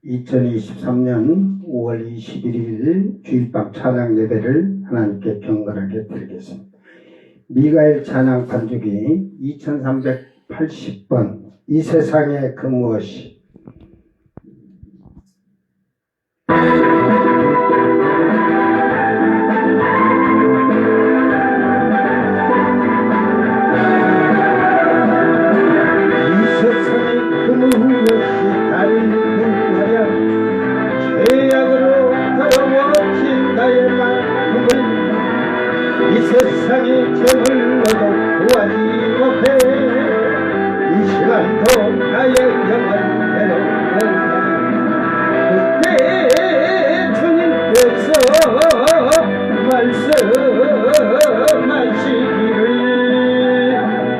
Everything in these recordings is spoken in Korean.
2023년 5월 21일 주일밤 찬양 예배를 하나님께 경건하게 드리겠습니다. 미가엘 찬양 반주기 2380번 이 세상에 그 무엇이. 이 세상에 저물러도 구하지 못해 이 시간도 나의 영혼 괴로운 그때 주님께서 말씀하시기를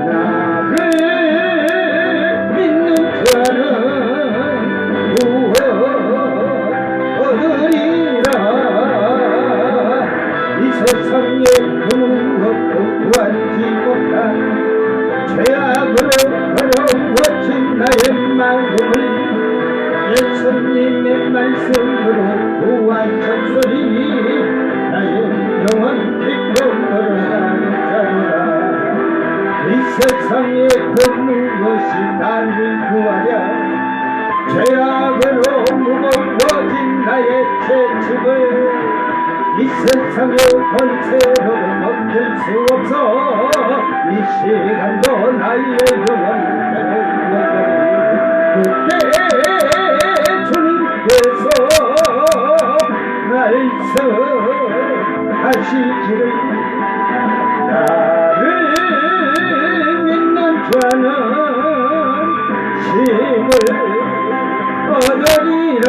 나를 믿는 자는 구원 얻으리라. 이 세상에 구하지 못한 죄악으로 더러워진 나의 마음을 예수님의 말씀으로 구하셨으니 나의 영혼 기쁨으로 가득하리라. 이 세상에 그 무엇이 나를 구하랴. 죄악으로 무거워진 나의 죄집을 이 세상의 권세로 벗길 수 없어 이 시간도 나의 영혼 괴로운 그때 주님께서 말씀하시기를 나를 믿는 자는 힘을 얻으리라.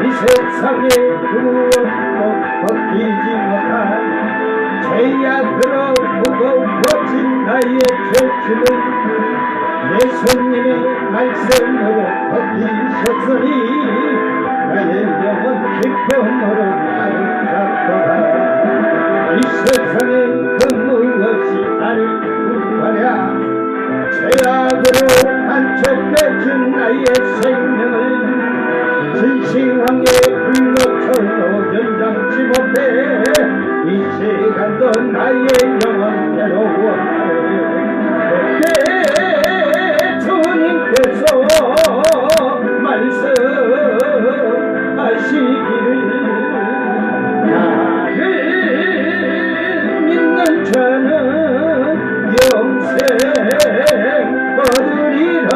이 세상에 무엇도 벗기지 못한 죄악으로 무거워진 나의 죄짐을 예수님의 말씀으로 벗기셨으니 나의 영혼 기쁨으로 가득하도다. 이 세상에 그 무엇이 나를 구하랴. 죄악으로 간척해진 나의 생명을 진시황의 불로처럼 연장치 못해 이 시간도 나의 영혼 괴로워하네. 그때 주님께서 말씀하시기를 나를 믿는 자는 영생 얻으리라.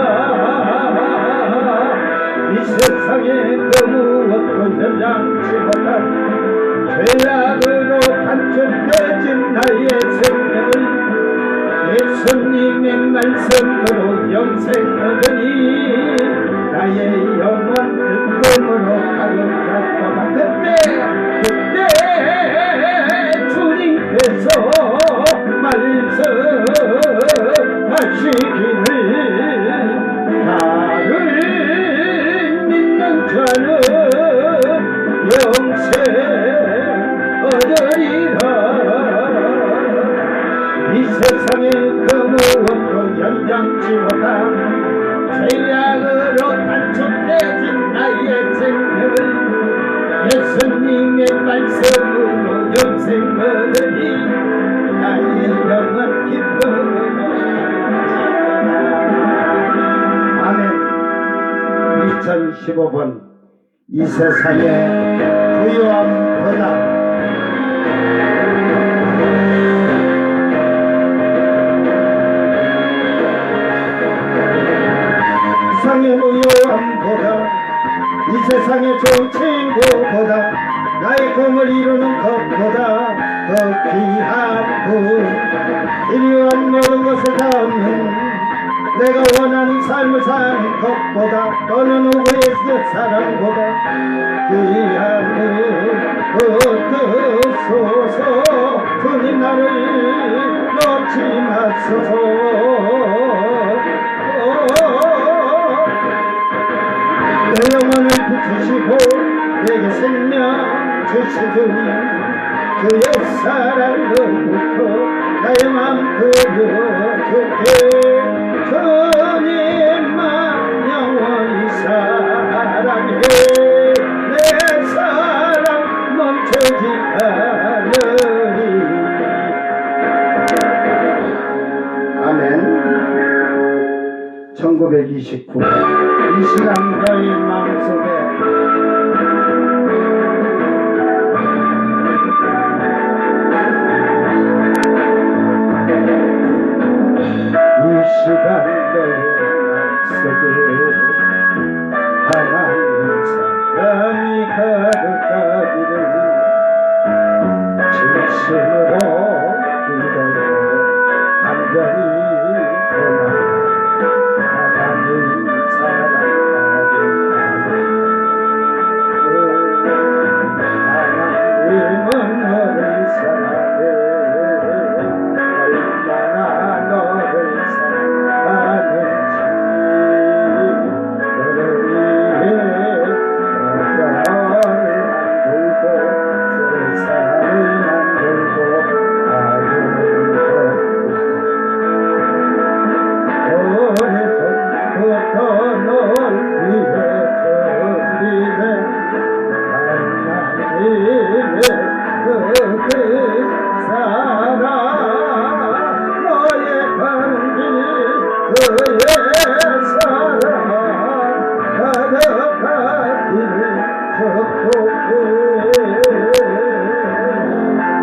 이 세상에 그 무엇도 연장치 못한 죄악으로 단축되진 나의 생명을 예수님의 말씀으로 영생 얻으니 나의 영혼 기쁨으로 가득하도다. 그때 주님께서 말씀하시기를 나를 믿는 자는 영생 얻으리라. 이 세상에 그 무엇도 연장치 못한 죄악으로 단축되진 나의 생명을 예수님의 말씀으로 영생 얻으니 나의 영혼 기쁨으로 아멘. 2015번 이 세상에 부유한 보다 세상의 무효함보다 이 세상의 좋은 친구보다 나의 꿈을 이루는 것보다 더 귀한 분 이리한 모든 것을 담는 내가 원하는 삶을 사는 것보다 어느 누구의 사랑보다 귀한 분 얻으소서. 주님 나를 놓지 마소서. 내 영혼을 붙이시고 내게 생명 주시더니 그의 사랑으로부터 나의 맘 그려줄게. 주님만 영원히 살아 1929. 이 시간 너희 마음속에 이 시간 너희 마음속에 하나님 사랑이 가득하기를 진심으로 기도해 간절히 소망합니다. 하나님 하나님은 너를 사랑해 얼마나 너를 사랑하는지 너를 위해 별을 만들고 세상을 만들고 오래전부터 널 위해 준비된 하나님의 그 사랑 너의 가는 길 그의 사랑 가득하기를 축복해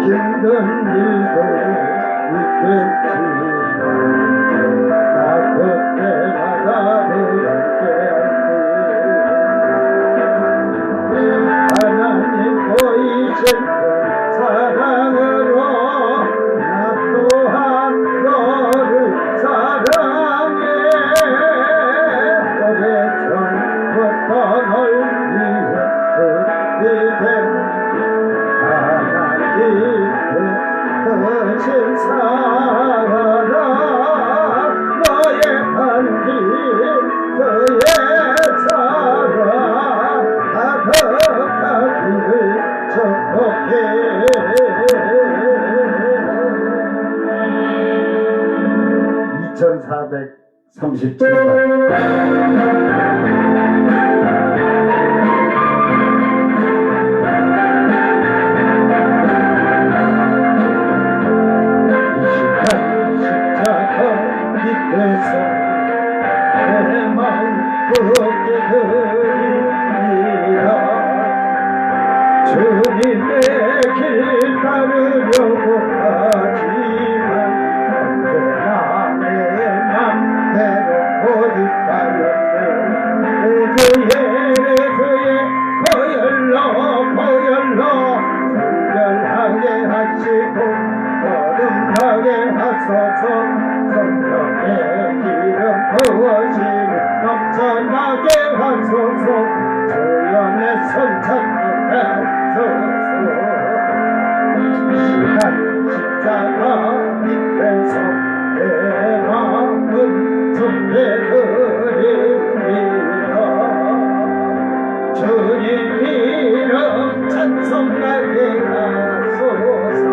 힘든 일도 있겠지만 나 그때마다 너를 깨닫게 하나님 보이신 그 사랑으로 나 또한 너를 사랑해 오래전부터 널 위해 준비된 하나님의 크신 사랑 너의 반길 그의 사랑 가득하기를 축복해 2487. 주님의 길 따르려고 하지만 언제나 내 맘대로 고집하였네 내 주의 보혈로 정결하게 하시고 거듭나게 하소서 성령의 기름 부어지며 넘쳐나게 하소서 주여 내 손 잡고 하소서 시간 십자가 밑에서 내 마음은 주께 드립니다 주님 이름 찬송하게 하소서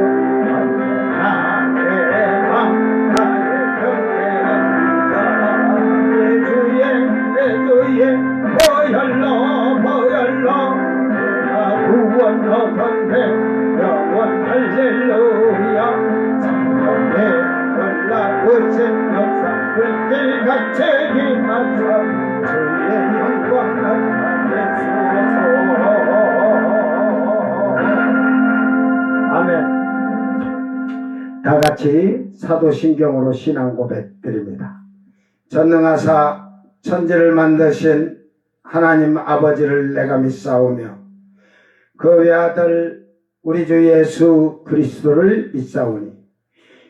언제나 내 맘 나의 경배합니다 내 주의 보혈로 구원 얻었네 영원 할렐루야 성령의 놀라우신 역사 불길같이 임하사 주의 영광 나타내소서 아멘. 다같이 사도신경으로 신앙 고백 드립니다. 전능하사 천지를 만드신 하나님 아버지를 내가 믿사오며 그 외아들 우리 주 예수 그리스도를 믿사오니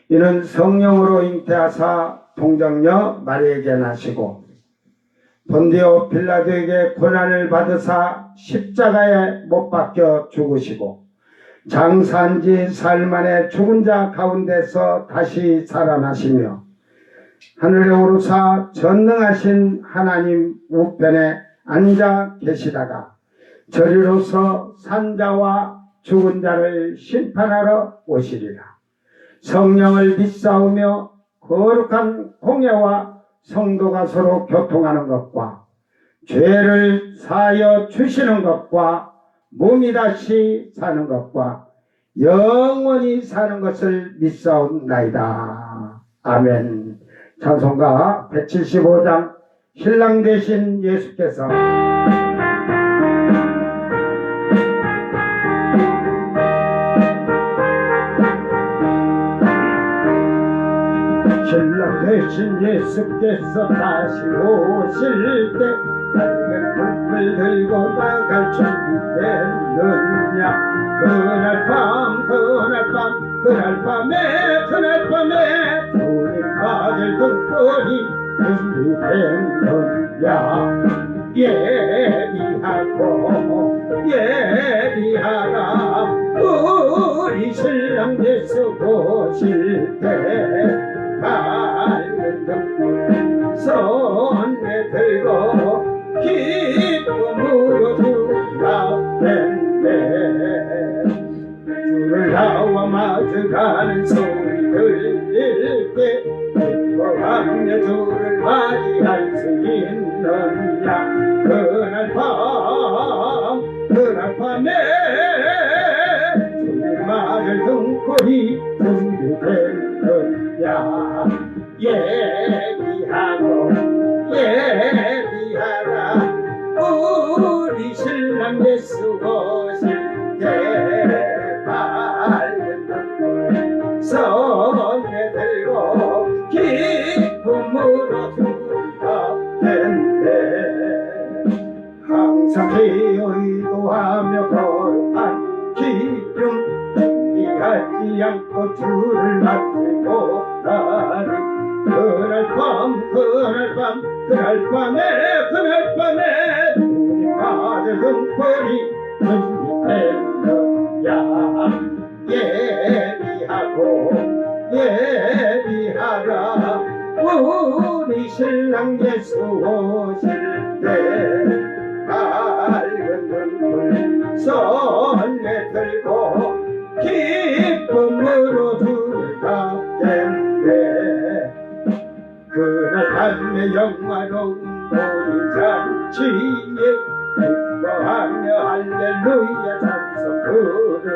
이는 성령으로 잉태하사 동정녀 마리에게 나시고 본디오 빌라도에게 고난을 받으사 십자가에 못 박혀 죽으시고 장사한 지 사흘 만에 죽은 자 가운데서 다시 살아나시며 하늘에 오르사 전능하신 하나님 우편에 앉아 계시다가 저리로서 산자와 죽은 자를 심판하러 오시리라. 성령을 믿사오며 거룩한 공예와 성도가 서로 교통하는 것과 죄를 사하여 주시는 것과 몸이 다시 사는 것과 영원히 사는 것을 믿사옵나이다. 아멘. 찬송가 175장 신랑 되신 예수께서 신랑 되신 예수께서 다시 오실 때 빨간 불을 들고 나갈 준비됐느냐. 그날 밤에 주님 맞을 등불이 준비됐느냐. 예비하라 우리 신랑 예수 오실 때 밝은 등불 손에 들고 기쁨으로 주라는데 주를 나와 마주가는 소리 들릴 때 기뻐하며 주를 맞이할 수 있느냐. 그날 밤에 주를 맞을 등불이 준비됐느냐. 예비하라 우리 신랑 예수 오실 때 밝은 등불 손에 들고 기쁨으로 주라는데 항상 기도하며 거룩한 기쁨 준비하지 않고 주를 맡기고 나니 그날 밤에 주님 맞을 등불이 준비됐느냐. 예비하라 우리 신랑 예수 오실 때 밝은 등불 손에 들고 기쁨으로 주라는데 그날 밤에 영화로운 모든 잔치에 기뻐하며 할렐루야 찬송 부르리.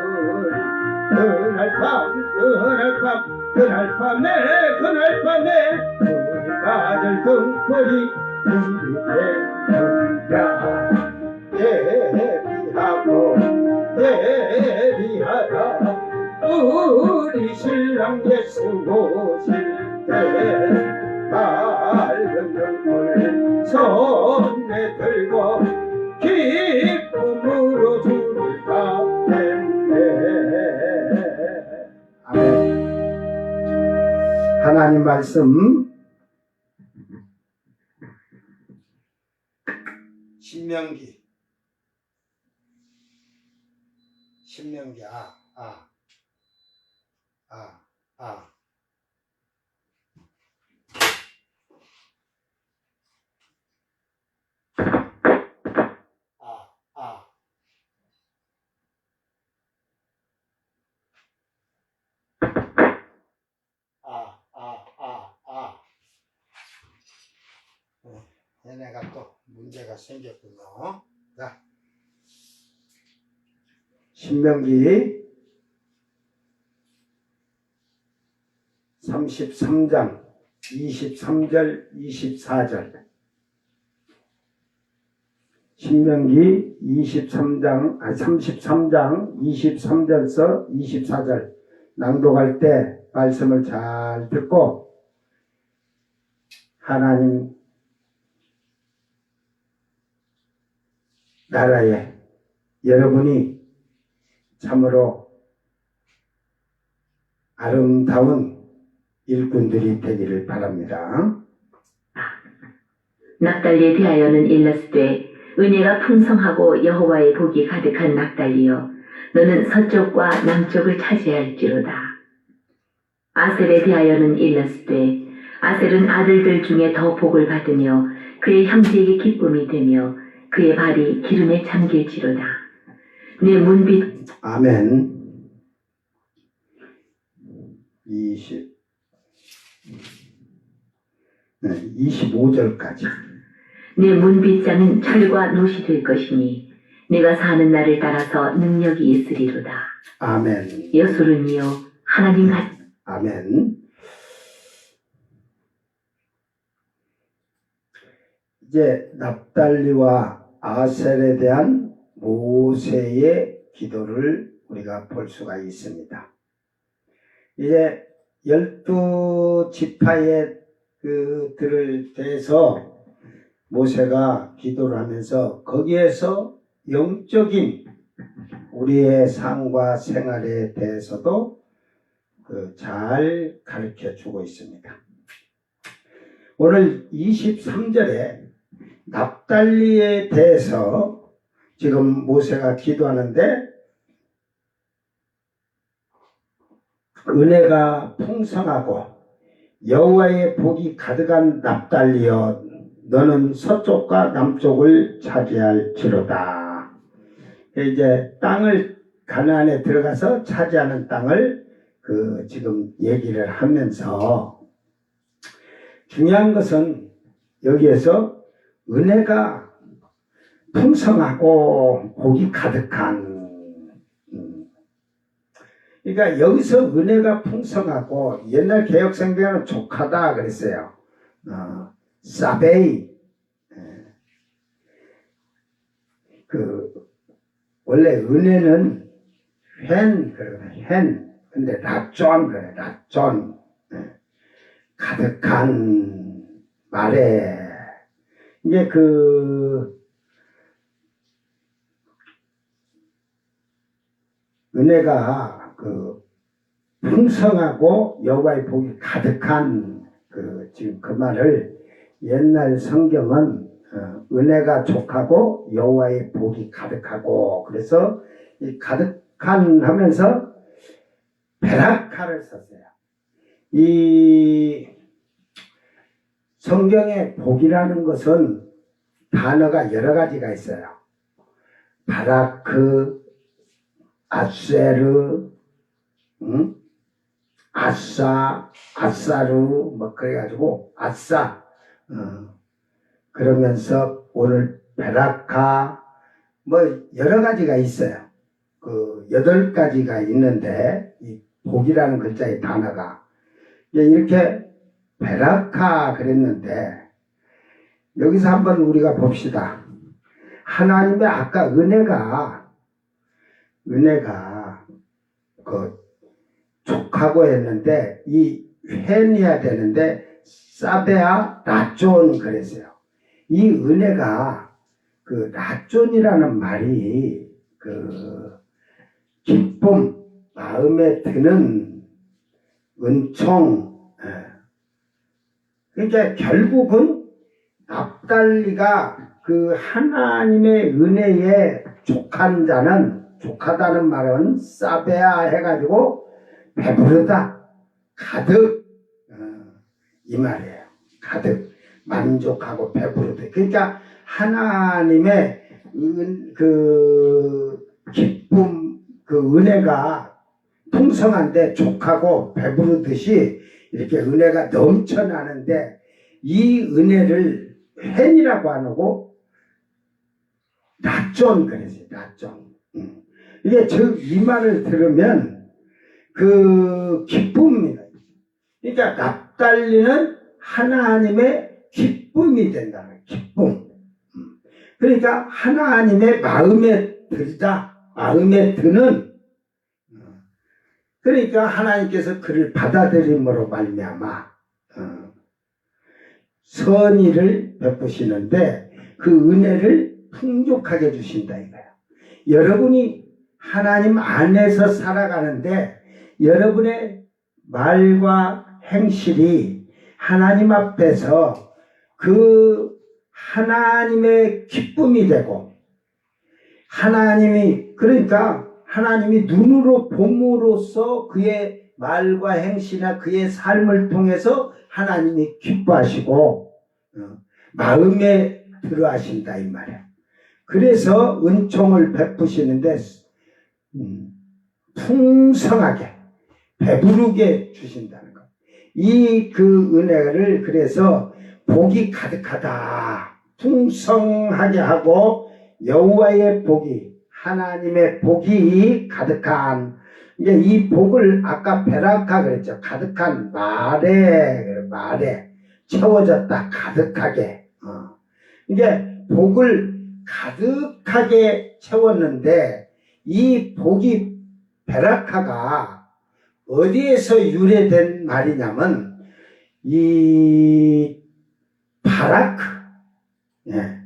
그날 밤에 주님 맞을 등불이 준비됐느냐. 예비하라 우리 신랑 예수 오실 때 밝은 등불 손에 들고 기쁨으로 주를 받겠네. 아멘. 하나님 말씀 신명기 얘네가 또 문제가 생겼군요. 자, 신명기 33장 23절 24절 신명기 33장 23절서 24절 낭독할 때 말씀을 잘 듣고 하나님 나라에 여러분이 참으로 아름다운 일꾼들이 되기를 바랍니다. 납달리에 대하여는 일렀으되 은혜가 풍성하고 여호와의 복이 가득한 납달리여 너는 서쪽과 남쪽을 차지할지로다. 아셀에 대하여는 일렀으되 아셀은 아들들 중에 더 복을 받으며 그의 형제에게 기쁨이 되며 그의 발이 기름에 잠길지로다. 내 문빛 아멘. 25절까지. 내 문빗장은 철과 놋이 될 것이니 내가 사는 날을 따라서 능력이 있으리로다. 아멘. 여수른이여 하나님 같 아멘. 이제 납달리와 아셀에 대한 모세의 기도를 우리가 볼 수가 있습니다. 이제 12지파의 그들을 대해서 모세가 기도를 하면서 거기에서 영적인 우리의 삶과 생활에 대해서도 잘 가르쳐 주고 있습니다. 오늘 23절에 납달리에 대해서 지금 모세가 기도하는데 은혜가 풍성하고 여호와의 복이 가득한 납달리여 너는 서쪽과 남쪽을 차지할지로다. 이제 땅을 가나안에 들어가서 차지하는 땅을 지금 얘기를 하면서 중요한 것은 여기에서 은혜가 풍성하고 복이 가득한 그러니까 여기서 은혜가 풍성하고 옛날 개혁성경에는 족하다 그랬어요. 사베이 원래 은혜는 헨 근데 라존 그래 라존 가득한 말에 이제 은혜가 풍성하고 여호와의 복이 가득한 지금 그 말을 옛날 성경은 은혜가 족하고 여호와의 복이 가득하고 그래서 이 가득한 하면서 베라카를 썼어요. 이 성경의 복이라는 것은 단어가 여러 가지가 있어요. 바라크, 아세르, 아싸, 아싸루, 뭐, 그래가지고, 아싸, 그러면서 오늘 베라카, 뭐, 여러 가지가 있어요. 8가지가 있는데, 이 복이라는 글자의 단어가. 이렇게 베라카 그랬는데, 여기서 한번 우리가 봅시다. 하나님의 아까 은혜가, 족하고 했는데 이 헨이야 되는데 사베아 라존 그랬어요. 이 은혜가 라존이라는 말이 기쁨, 마음에 드는 은총. 그러니까 결국은 납달리가 하나님의 은혜에 족한 자는 족하다는 말은 사베아 해가지고 배부르다, 가득, 이 말이에요. 가득, 만족하고 배부르다. 그러니까 하나님의 기쁨, 은혜가 풍성한데 족하고 배부르듯이 이렇게 은혜가 넘쳐나는데 이 은혜를 헨이라고 안 하고 라존 그랬어요. 라존. 이게 즉 이 말을 들으면 기쁨입니다. 그러니까 납달리는 하나님의 기쁨이 된다는 기쁨. 그러니까 하나님의 마음에 들다, 마음에 드는. 그러니까 하나님께서 그를 받아들임으로 말미암아 선의를 베푸시는데 그 은혜를 풍족하게 주신다 이거예요. 여러분이 하나님 안에서 살아가는데 여러분의 말과 행실이 하나님 앞에서 하나님의 기쁨이 되고 그러니까 하나님이 눈으로 봄으로써 그의 말과 행실이나 그의 삶을 통해서 하나님이 기뻐하시고 마음에 들어 하신다 이 말이야. 그래서 은총을 베푸시는데 풍성하게 배부르게 주신다는 것. 은혜를 그래서 복이 가득하다, 풍성하게 하고 여호와의 복이 하나님의 복이 가득한 이제 이 복을 아까 베라카 그랬죠. 가득한 말에 채워졌다 가득하게. 이게 복을 가득하게 채웠는데 이 복이 베라카가 어디에서 유래된 말이냐면 이 바라크, 예,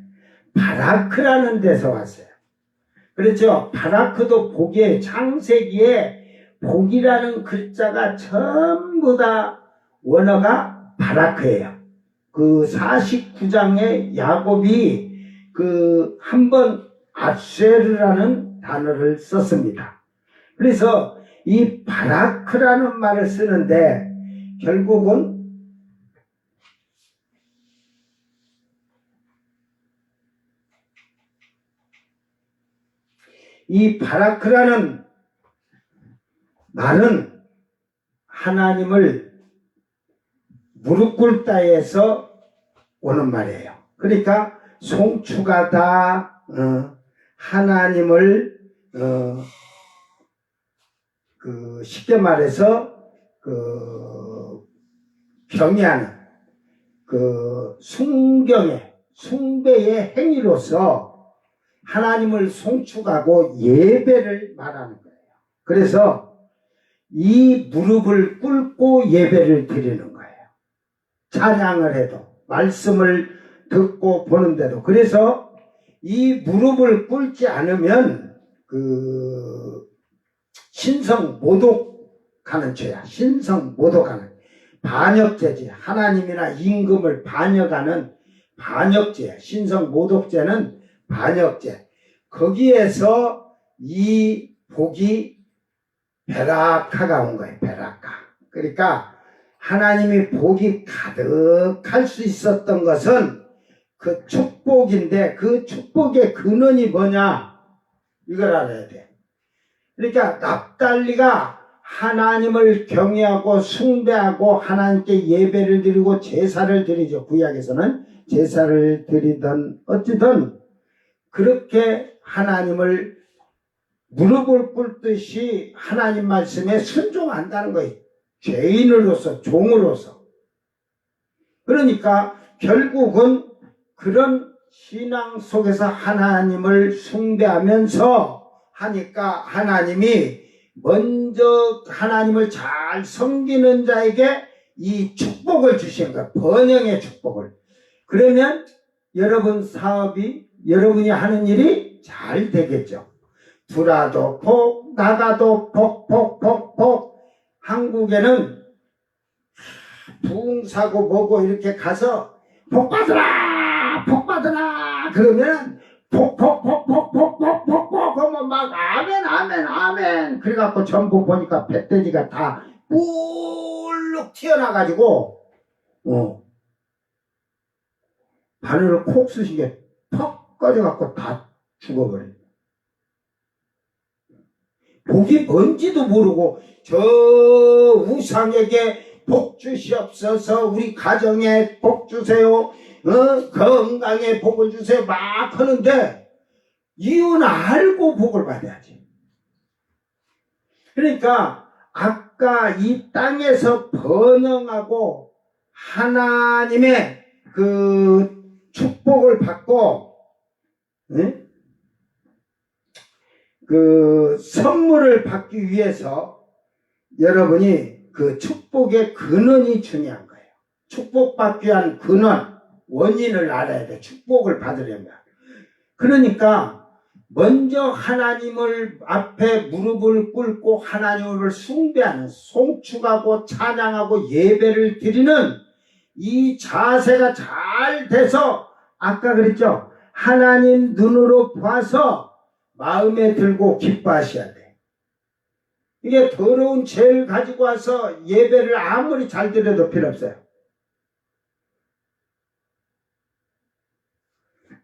바라크라는 데서 왔어요. 그렇죠. 바라크도 복의 창세기에 복이라는 글자가 전부 다 원어가 바라크예요. 그 49장에 야곱이 그 한번 아쉐르라는 단어를 썼습니다. 그래서 이 바라크라는 말을 쓰는데 결국은 이 바라크라는 말은 하나님을 무릎 꿇다에서 오는 말이에요. 그러니까 송축하다, 하나님을 그 쉽게 말해서 그 경외하는 그 숭배의 행위로서 하나님을 송축하고 예배를 말하는 거예요. 그래서 이 무릎을 꿇고 예배를 드리는 거예요. 찬양을 해도 말씀을 듣고 보는데도. 그래서 이 무릎을 꿇지 않으면 그 신성 모독하는 죄야. 신성 모독하는 반역죄지. 하나님이나 임금을 반역하는 반역죄야. 신성 모독죄는 반역죄. 거기에서 이 복이 베라카가 온 거예요. 베라카. 그러니까 하나님이 복이 가득할 수 있었던 것은 그 축복인데 그 축복의 근원이 뭐냐? 이걸 알아야 돼. 그러니까 납달리가 하나님을 경외하고 숭배하고 하나님께 예배를 드리고 제사를 드리죠. 구약에서는 제사를 드리던 어찌든 그렇게 하나님을 무릎을 꿇듯이 하나님 말씀에 순종한다는 거예요. 죄인으로서, 종으로서. 그러니까 결국은 그런 신앙 속에서 하나님을 숭배하면서 하니까 하나님이 먼저 하나님을 잘 섬기는 자에게 이 축복을 주신 거예요. 번영의 축복을. 그러면 여러분 사업이, 여러분이 하는 일이 잘 되겠죠. 들어도 복, 나가도 복, 복, 복, 복. 한국에는 부흥사고 뭐고 이렇게 가서 복 받으라! 복 받으라! 그러면 복, 복, 복, 복, 복, 복, 복, 복 하면 막 아멘, 아멘, 아멘. 그래갖고 전부 보니까 뱃돼지가 다 뿔룩 튀어나가지고, 바늘을 콕 쑤시게 퍽 꺼져갖고 다 죽어버려. 복이 뭔지도 모르고 저 우상에게 복 주시옵소서, 우리 가정에 복 주세요, 건강에 복을 주세요 막 하는데 이유는 알고 복을 받아야지. 그러니까 아까 이 땅에서 번영하고 하나님의 그 축복을 받고 그 선물을 받기 위해서 여러분이 그 축복의 근원이 중요한 거예요. 축복받기 위한 근원, 원인을 알아야 돼. 축복을 받으려면. 그러니까 먼저 하나님을 앞에 무릎을 꿇고 하나님을 숭배하는, 송축하고 찬양하고 예배를 드리는 이 자세가 잘 돼서 아까 그랬죠. 하나님 눈으로 봐서 마음에 들고 기뻐하셔야 돼. 이게 더러운 죄를 가지고 와서 예배를 아무리 잘 드려도 필요 없어요.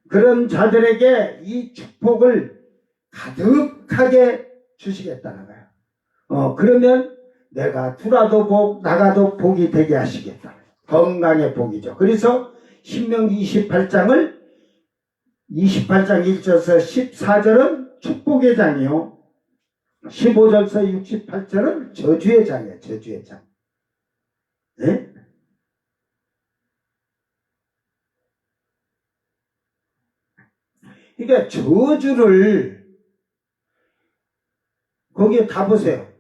그런 자들에게 이 축복을 가득하게 주시겠다는 거예요. 그러면 내가 들어도 복, 나가도 복이 되게 하시겠다. 건강의 복이죠. 그래서 신명기 28장 1절에서 14절은 축복의 장이요, 15절에서 68절은 저주의 장이에요. 저주의 장. 네? 그러니까 저주를 거기에 다 보세요.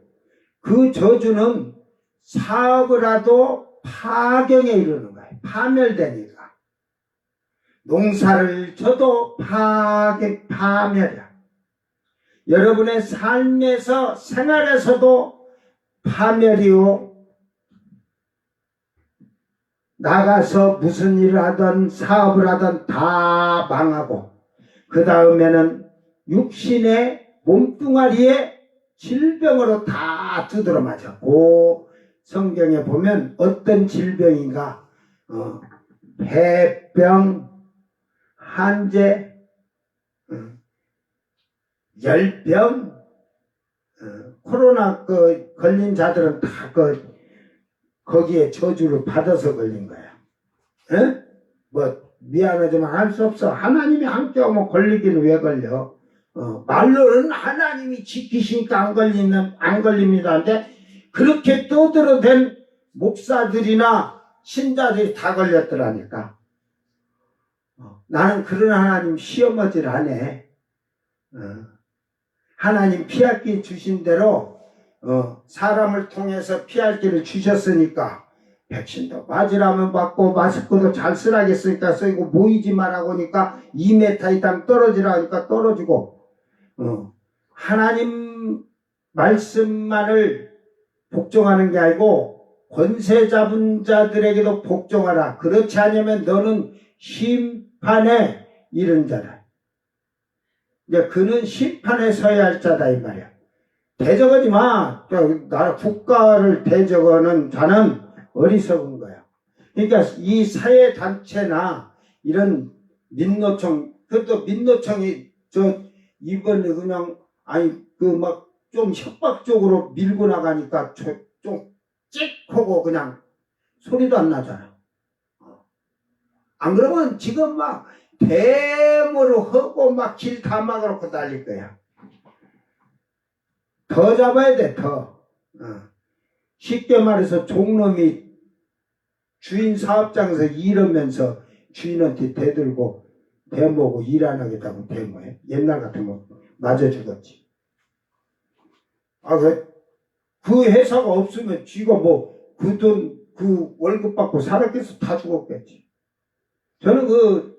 그 저주는 사업을 하도 파경에 이르는 거예요. 파멸되니까. 농사를 져도 파멸이야. 여러분의 삶에서 생활에서도 파멸이요. 나가서 무슨 일을 하든 사업을 하든 다 망하고 그 다음에는 육신의 몸뚱아리에 질병으로 다 두드러 맞아. 그 성경에 보면 어떤 질병인가 폐병, 한제, 열병, 코로나 걸린 자들은 다 거기에 저주를 받아서 걸린 거야. 에? 뭐 미안하지만 할 수 없어. 하나님이 함께 하면 걸리기는 왜 걸려? 말로는 하나님이 지키시니까 안 걸립니다. 근데 그렇게 떠들어댄 목사들이나 신자들이 다 걸렸더라니까. 나는 그런 하나님 시험하질 않아. 하나님 피할 길 주신 대로 사람을 통해서 피할 길을 주셨으니까 백신도 맞으라면 맞고 마스크도 잘 쓰라겠으니까 쓰고 모이지 말라고 하니까 2m 이상 떨어지라 하니까 떨어지고 하나님 말씀만을 복종하는 게 아니고 권세 잡은 자들에게도 복종하라. 그렇지 않으면 너는 심판에 이른 자다. 이제 그는 심판에 서야 할 자다 이 말이야. 대적하지 마. 나라 국가를 대적하는 자는 어리석은 거야. 그러니까 이 사회단체나 이런 민노총, 그것도 민노총이 이번에 그냥 막 좀 협박적으로 밀고 나가니까 좀 찍하고 그냥 소리도 안 나잖아. 안 그러면 지금 막 대모로 하고 막 길 다 막아놓고 달릴 거야. 더 잡아야 돼, 더. 쉽게 말해서 종놈이 주인 사업장에서 일하면서 주인한테 대들고 대모고 일 안 하겠다고 대모해. 옛날 같으면 맞아 죽었지. 그 회사가 없으면 쥐가 그 돈, 그 월급 받고 살았겠어? 다 죽었겠지. 저는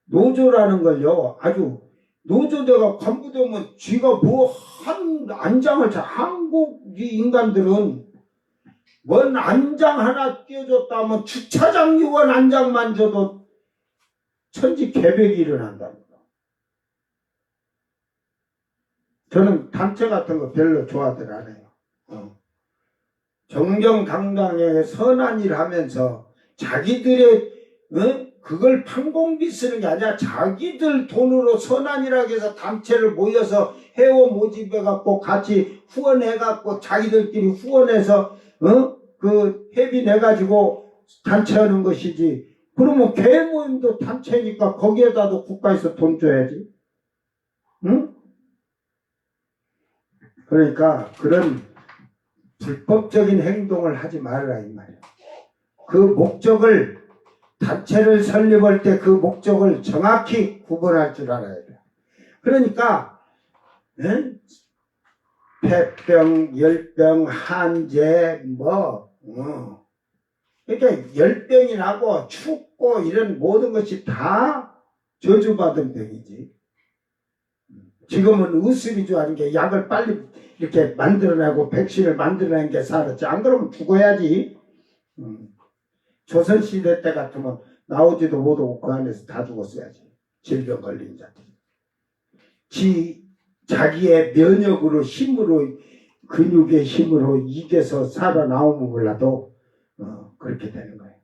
노조라는 걸요, 아주 노조대가 관부되면 쥐가 한 안장을 한국 인간들은 뭔 안장 하나 띄워줬다 하면 주차장 요원 안장만 줘도 천지개벽이 일어난답니다. 저는 단체 같은 거 별로 좋아들 안 해요. 정정당당하게 선한 일 하면서 자기들의 그걸 판공비 쓰는 게 아니라 자기들 돈으로 선한 일 하기 위해서 단체를 모여서 회원 모집해갖고 같이 후원해갖고 자기들끼리 후원해서 그 회비 내가지고 단체하는 것이지. 그러면 교회 모임도 단체니까 거기에다도 국가에서 돈 줘야지. 응? 그러니까 그런 불법적인 행동을 하지 말아라 이 말이야. 그 목적을 단체를 설립할 때 그 목적을 정확히 구분할 줄 알아야 돼. 그러니까 폐병, 열병, 한제 그러니까 열병이 나고 춥고 이런 모든 것이 다 저주받은 병이지. 지금은 의습이 좋아하는 게 약을 빨리 이렇게 만들어내고 백신을 만들어내는 게 살았지. 안 그러면 죽어야지. 조선시대 때 같으면 나오지도 못하고 그 안에서 다 죽었어야지. 질병 걸린 자들. 자기의 면역으로 힘으로 근육의 힘으로 이겨서 살아나오면 몰라도 그렇게 되는 거예요.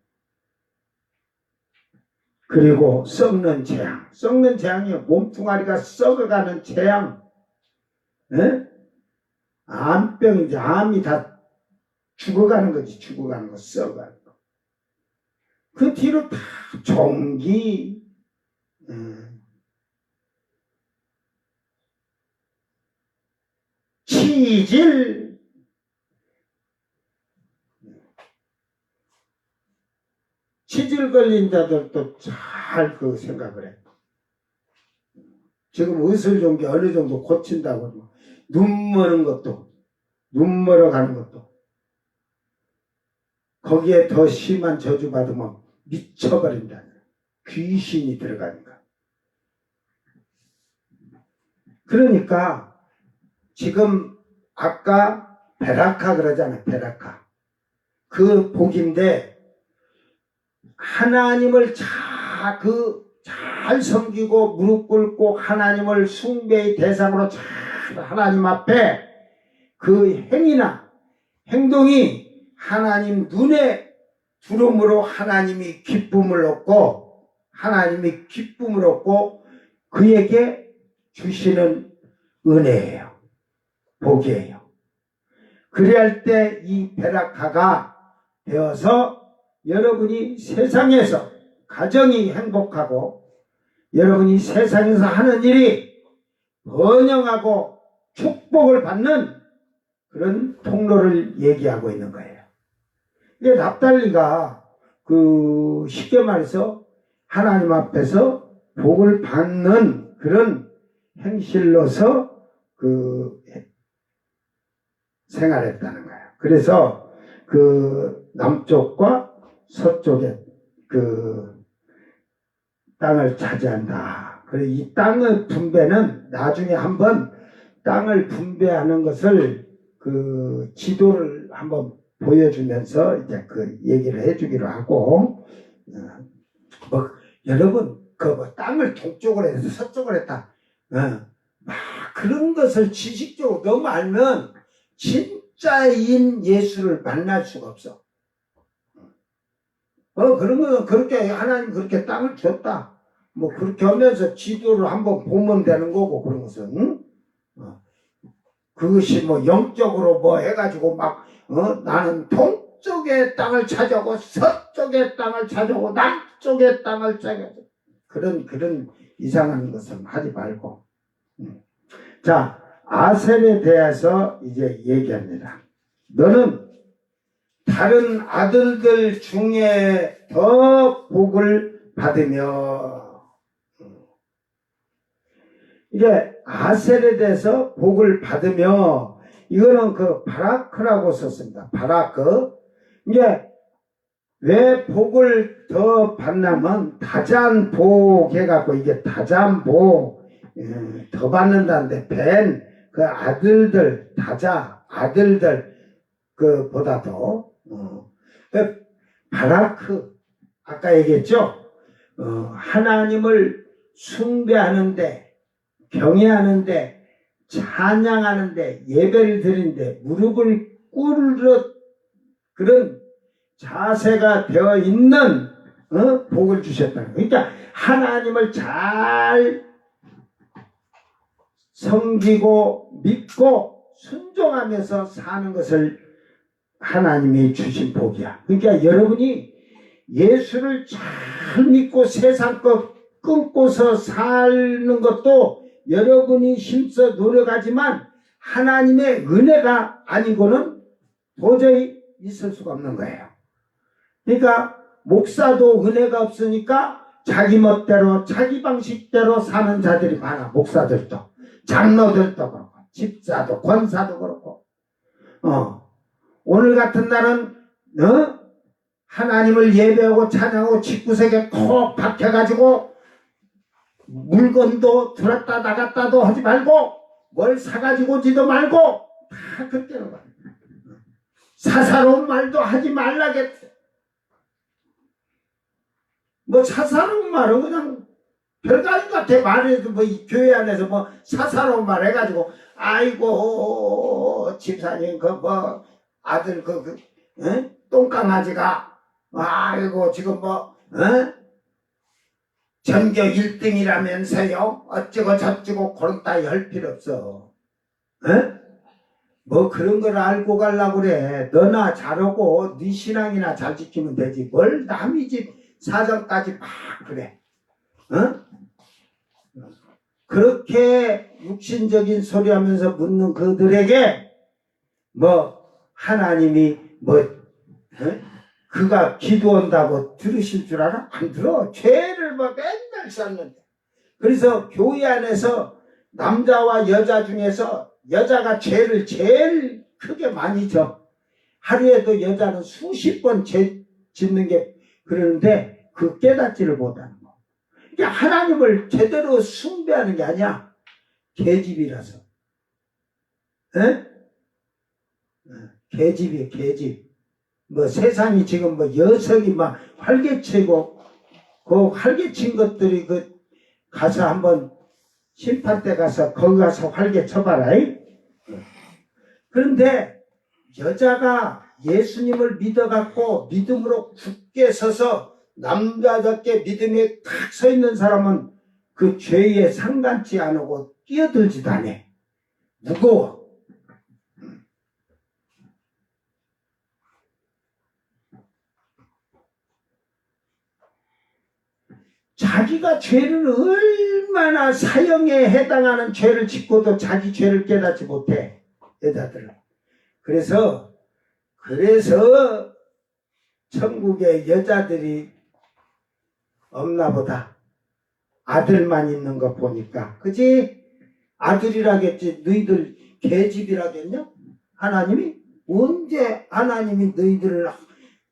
그리고 썩는 재앙. 썩는 재앙이요. 몸뚱아리가 썩어가는 재앙. 암병이지. 암이 다 죽어가는 거지. 죽어가는 거, 썩어가는 거. 그 뒤로 다 종기, 치질, 치질 걸린 자들도 잘 그 생각을 해. 지금 의술종기 어느 정도 고친다고. 눈 머는 것도, 눈 멀어가는 것도. 거기에 더 심한 저주 받으면 미쳐버린다. 귀신이 들어가니까. 그러니까 지금 아까 베라카 그러잖아요. 베라카. 그 복인데 하나님을 잘 섬기고 무릎 꿇고 하나님을 숭배의 대상으로 잘 하나님 앞에 그 행위나 행동이 하나님 눈에 들음으로 하나님이 기쁨을 얻고 그에게 주시는 은혜예요. 복이에요. 그래야 할 때 이 베라카가 되어서 여러분이 세상에서 가정이 행복하고 여러분이 세상에서 하는 일이 번영하고 축복을 받는 그런 통로를 얘기하고 있는 거예요. 이게 납달리가 쉽게 말해서 하나님 앞에서 복을 받는 그런 행실로서 생활했다는 거예요. 그래서 남쪽과 서쪽에 땅을 차지한다. 그래서 이 땅의 분배는 나중에 한번 땅을 분배하는 것을 지도를 한번 보여주면서 이제 얘기를 해주기로 하고, 여러분, 땅을 동쪽으로 해서 서쪽으로 했다. 그런 것을 지식적으로 너무 알면 진짜인 예수를 만날 수가 없어. 그런 거는 그렇게 하나님 그렇게 땅을 줬다. 그렇게 하면서 지도를 한번 보면 되는 거고, 그런 것은. 응? 그것이 영적으로 해가지고 나는 동쪽의 땅을 차지하고 서쪽의 땅을 차지하고 남쪽의 땅을 차지하고 그런 이상한 것은 하지 말고. 자, 아셀에 대해서 이제 얘기합니다. 너는 다른 아들들 중에 더 복을 받으며, 이게 아셀에 대해서 복을 받으며, 이거는 바라크라고 썼습니다. 바라크. 이게 왜 복을 더 받냐면 다잔복 해갖고, 이게 다잔복 더 받는다는데 그 아들들 아들들 보다도 바라크 아까 얘기했죠. 하나님을 숭배하는데 경외하는데 찬양하는데 예배를 드리는데 무릎을 꿇을 그런 자세가 되어 있는 복을 주셨다는 거예요. 그러니까 하나님을 잘 섬기고 믿고 순종하면서 사는 것을 하나님이 주신 복이야. 그러니까 여러분이 예수를 잘 믿고 세상 것 끊고서 사는 것도 여러분이 힘써 노력하지만 하나님의 은혜가 아니고는 도저히 있을 수가 없는 거예요. 그러니까 목사도 은혜가 없으니까 자기 멋대로 자기 방식대로 사는 자들이 많아. 목사들도 장로들도 그렇고 집사도 권사도 그렇고. 오늘 같은 날은 하나님을 예배하고 찬양하고 집구석에 콕 박혀가지고 물건도 들었다 나갔다도 하지 말고 뭘 사가지고 오지도 말고 다 그때는 거야. 사사로운 말도 하지 말라겠어. 사사로운 말은 그냥 별거 아닌 것 같아. 말해도 이 교회 안에서 사사로운 말 해가지고 아이고 집사님 아들 똥강아지가 아이고 지금 전교 1등이라면서요 어쩌고 저쩌고 그런 따위 할 필요 없어. 그런 걸 알고 가려고 그래. 너나 잘하고 네 신앙이나 잘 지키면 되지 뭘 남의 집 사정까지 막 그래. 그렇게 육신적인 소리 하면서 묻는 그들에게 하나님이 그가 기도한다고 들으실 줄 알아? 안 들어. 죄를 맨날 쌓는데. 그래서 교회 안에서 남자와 여자 중에서 여자가 죄를 제일 크게 많이 져. 하루에도 여자는 수십 번 죄 짓는 게 그러는데 그 깨닫지를 못하는 거. 그러니까 하나님을 제대로 숭배하는 게 아니야. 계집이라서. 에? 계집이에요, 계집. 뭐 세상이 지금 뭐 여성이 막 활개치고 그 활개친 것들이 그 가서 한번 심판 때 가서 거기 가서 활개쳐봐라. 그런데 여자가 예수님을 믿어갖고 믿음으로 굳게 서서 남자답게 믿음에 탁 서 있는 사람은 그 죄에 상관치 않고 끼어들지도 않아. 무거워. 자기가 죄를 얼마나 사형에 해당하는 죄를 짓고도 자기 죄를 깨닫지 못해. 여자들은. 그래서 천국에 여자들이 없나 보다. 아들만 있는 거 보니까. 그치? 아들이라겠지. 너희들 계집이라겠냐? 하나님이? 언제 하나님이 너희들을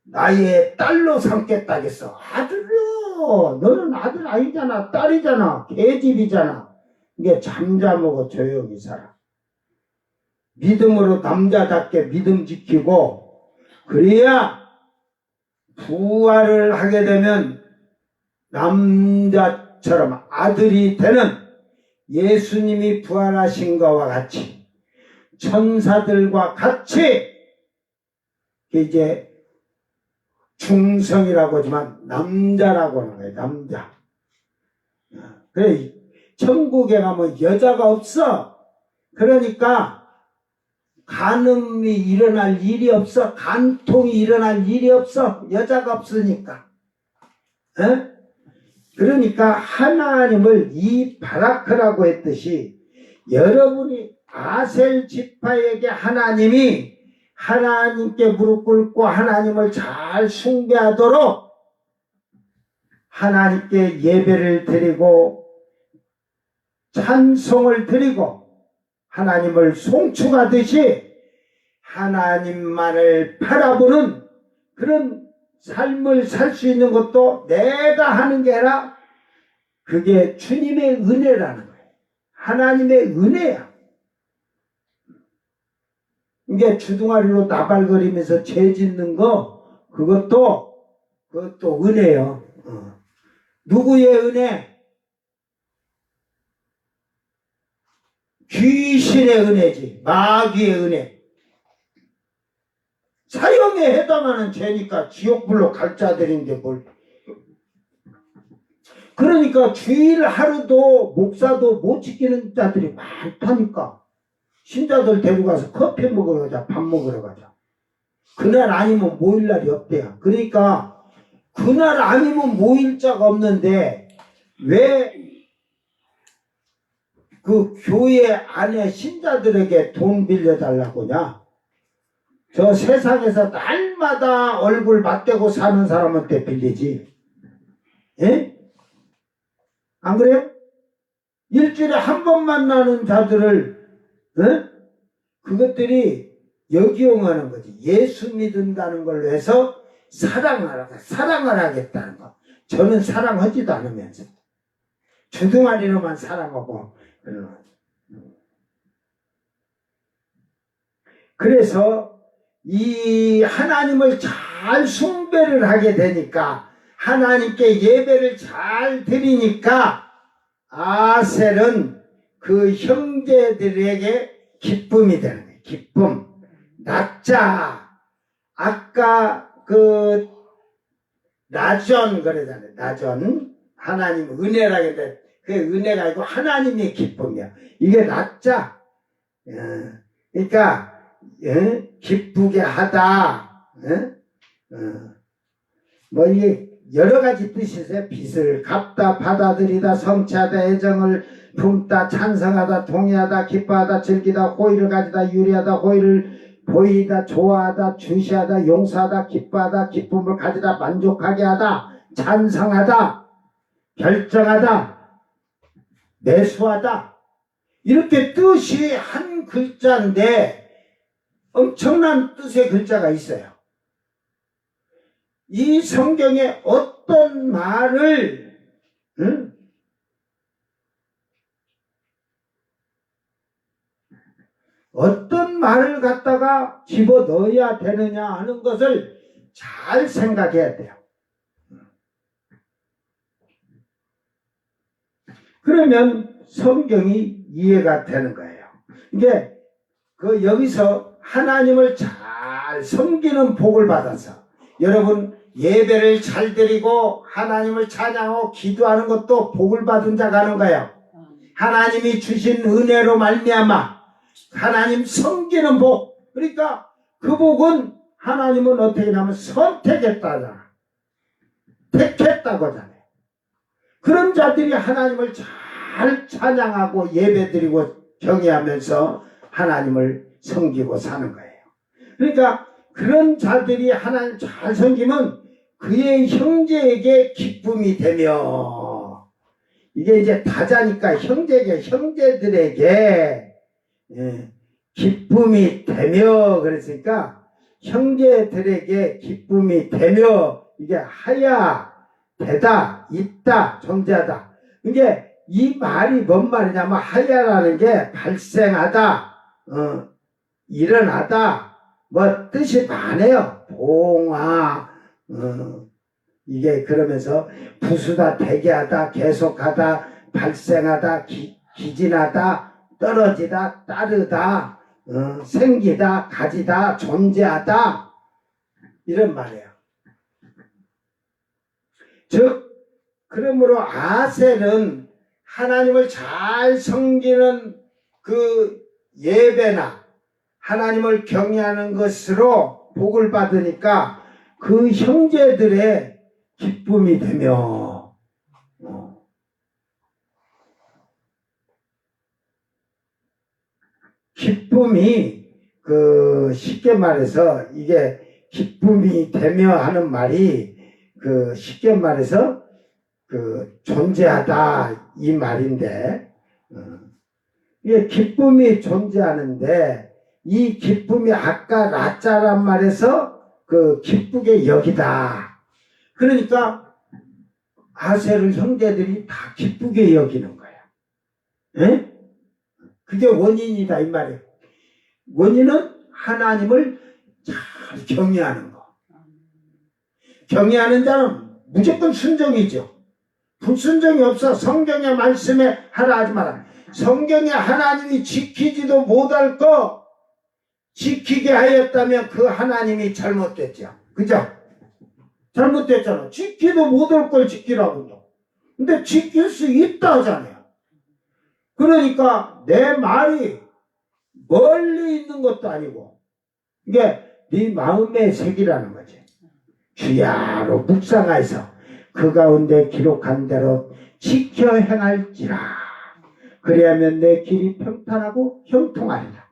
나의 딸로 삼겠다겠어? 아들이요. 너는 아들 아니잖아. 딸이잖아. 계집이잖아. 이게 잠잠하고 조용히 살아. 믿음으로 남자답게 믿음 지키고 그래야 부활을 하게 되면 남자처럼 아들이 되는 예수님이 부활하신 것과 같이 천사들과 같이 이제 중성이라고 하지만 남자라고 하는 거예요. 남자. 그래 천국에 가면 여자가 없어. 그러니까 간음이 일어날 일이 없어. 간통이 일어날 일이 없어. 여자가 없으니까. 에? 그러니까 하나님을 이 바라크라고 했듯이 여러분이 아셀 지파에게 하나님이 하나님께 무릎 꿇고 하나님을 잘 숭배하도록 하나님께 예배를 드리고 찬송을 드리고 하나님을 송축하듯이 하나님만을 바라보는 그런 삶을 살 수 있는 것도 내가 하는 게 아니라 그게 주님의 은혜라는 거예요. 하나님의 은혜야. 이게 주둥아리로 나발거리면서 죄 짓는 거 그것도 은혜요. 누구의 은혜? 귀신의 은혜지. 마귀의 은혜. 사형에 해당하는 죄니까 지옥불로 갈 자들인데 뭘. 그러니까 주일 하루도 목사도 못 지키는 자들이 많다니까. 신자들 데리고 가서 커피 먹으러 가자. 밥 먹으러 가자. 그날 아니면 모일 날이 없대요. 그러니까 그날 아니면 모일 자가 없는데 왜 그 교회 안에 신자들에게 돈 빌려달라고 하냐? 저 세상에서 날마다 얼굴 맞대고 사는 사람한테 빌리지. 예? 안 그래요? 일주일에 한 번 만나는 자들을 그것들이 역이용하는 거지. 예수 믿는다는 걸로 해서 사랑을 하겠다는 거. 저는 사랑하지도 않으면서 주둥아리로만 사랑하고 그래서 이 하나님을 잘 숭배를 하게 되니까 하나님께 예배를 잘 드리니까 아셀은 그 형제들에게 기쁨이 되는 거예요. 기쁨. 낮자. 아까 그 나전 그러잖아요. 나전. 하나님 은혜라 했는데 그 은혜가 아니고 하나님의 기쁨이야. 이게 낮자. 그러니까 기쁘게 하다. 뭐 이게 여러 가지 뜻이 있어요. 빚을 갚다, 받아들이다, 성취하다, 애정을 품다, 찬성하다, 동의하다, 기뻐하다, 즐기다, 호의를 가지다, 유리하다, 호의를 보이다, 좋아하다, 주시하다, 용서하다, 기뻐하다, 기쁨을 가지다, 만족하게 하다, 찬성하다, 결정하다, 매수하다. 이렇게 뜻이 한 글자인데 엄청난 뜻의 글자가 있어요. 이 성경에 어떤 말을 어떤 말을 갖다가 집어넣어야 되느냐 하는 것을 잘 생각해야 돼요. 그러면 성경이 이해가 되는 거예요. 이게 여기서 하나님을 잘 섬기는 복을 받아서 여러분 예배를 잘 드리고 하나님을 찬양하고 기도하는 것도 복을 받은 자가 하는 거예요. 하나님이 주신 은혜로 말미암아 하나님 섬기는 복. 그러니까 그 복은 하나님은 어떻게 하냐면 선택했다잖아. 택했다고 하잖아요. 그런 자들이 하나님을 잘 찬양하고 예배드리고 경외하면서 하나님을 섬기고 사는 거예요. 그러니까 그런 자들이 하나님 잘 섬기면 그의 형제에게 기쁨이 되며, 이게 이제 다자니까 형제들에게 기쁨이 되며, 그랬으니까 형제들에게 기쁨이 되며, 이게 하야, 되다, 있다, 존재하다. 이게 이 말이 뭔 말이냐면 하야라는 게 발생하다, 일어나다, 뭐 뜻이 많아요. 봉화, 이게 그러면서 부수다, 대개하다, 계속하다, 발생하다, 기진하다, 떨어지다, 따르다, 생기다, 가지다, 존재하다, 이런 말이에요. 즉 그러므로 아셀은 하나님을 잘 섬기는 그 예배나 하나님을 경외하는 것으로 복을 받으니까 그 형제들의 기쁨이 되며, 기쁨이 쉽게 말해서 이게 기쁨이 되며 하는 말이 쉽게 말해서 존재하다 이 말인데, 이게 기쁨이 존재하는데 이 기쁨이 아까 라짜란 말에서 기쁘게 여기다. 그러니까 아셀을 형제들이 다 기쁘게 여기는 거야. 에? 그게 원인이다 이 말이에요. 원인은 하나님을 잘 경외하는 거. 경외하는 자는 무조건 순종이죠. 불순종이 없어. 성경의 말씀에 하라 하지 마라. 성경에 하나님이 지키지도 못할 거 지키게 하였다면 그 하나님이 잘못됐죠. 그죠? 잘못됐잖아. 지키도 못할 걸 지키라고. 근데 지킬 수 있다 하잖아요. 그러니까 내 말이 멀리 있는 것도 아니고 이게 네 마음의 색이라는 거지. 주야로 묵상하여서 그 가운데 기록한 대로 지켜 행할지라. 그리하면 내 길이 평탄하고 형통하리라.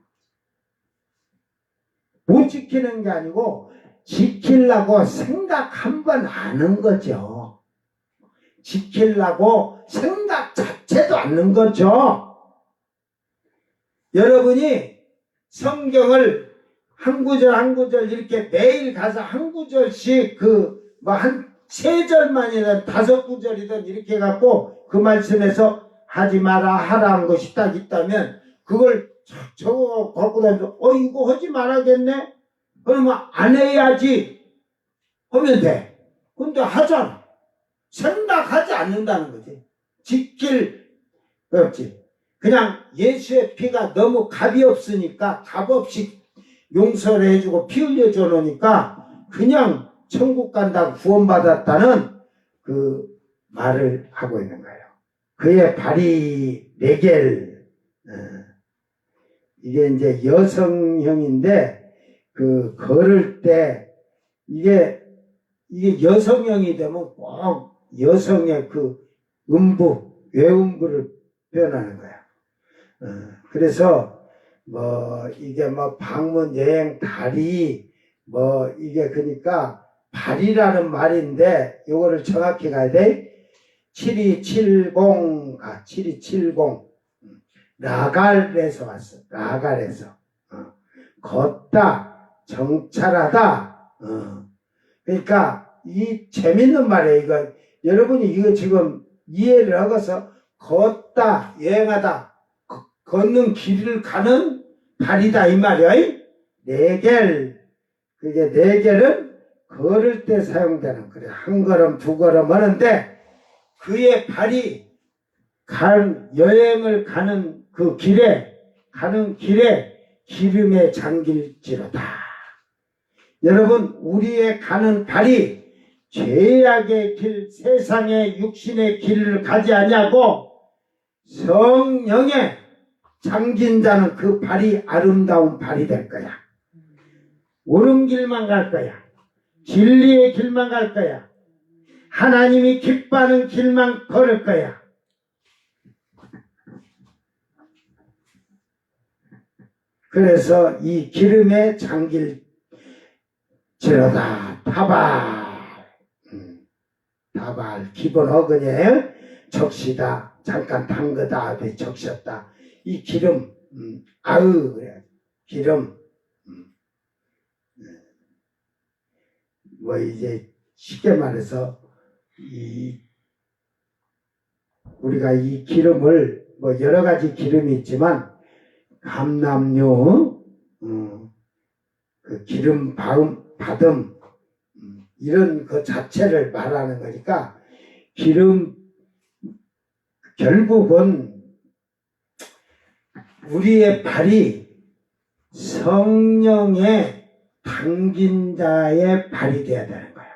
못 지키는 게 아니고 지키려고 생각 한번 하는 거죠. 지키려고 생각 자체도 않는 거죠. 여러분이 성경을 한 구절 한 구절 이렇게 매일 가서 한 구절씩 한 3절만이든 5구절이든 이렇게 갖고 그 말씀에서 하지 마라 하라 한 것이 딱 있다면 그걸 적어 갖고 다니면서 이거 하지 말아야겠네? 그러면 안 해야지 하면 돼. 근데 하잖아. 생각하지 않는다는 거지. 지킬 없지. 그냥 예수의 피가 너무 값이 없으니까 값없이 용서를 해주고 피 흘려줘 놓으니까 그냥 천국 간다고 구원받았다는 그 말을 하고 있는 거예요. 그의 발이 레겔, 이게 이제 여성형인데 걸을 때 이게 여성형이 되면 꼭 여성의 외음부를 표현하는 거야. 그래서 이게 방문 여행 다리 이게 그러니까 발이라는 말인데 요거를 정확히 가야 돼. 7270 7270 라갈에서 왔어. 라갈에서. 걷다, 정찰하다. 그러니까 이 재밌는 말이에요. 이거 여러분이 이거 지금 이해를 하고서 걷다, 여행하다, 걷는 길을 가는 발이다 이 말이야. 네겔. 그게 네겔은 걸을 때 사용되는 그래 한 걸음 두 걸음 하는데 그의 발이 여행을 가는 그 길에 기름에 잠길지로다. 여러분 우리의 가는 발이 죄악의 길, 세상의 육신의 길을 가지 아니하고 성령에 잠긴 자는 그 발이 아름다운 발이 될 거야. 옳은 길만 갈 거야. 진리의 길만 갈 거야. 하나님이 기뻐하는 길만 걸을 거야. 그래서 이 기름에 잠길지로다. 타발 기본 어근이에요. 적시다. 잠깐 담그다 앞에 적셨다. 이 기름 아으 그래. 기름 뭐 이제 쉽게 말해서 우리가 이 기름을 뭐 여러 가지 기름이 있지만 감람유 그 기름 받음 이런 그 자체를 말하는 거니까 기름 결국은 우리의 발이 성령에 담긴 자의 발이 되어야 되는 거예요.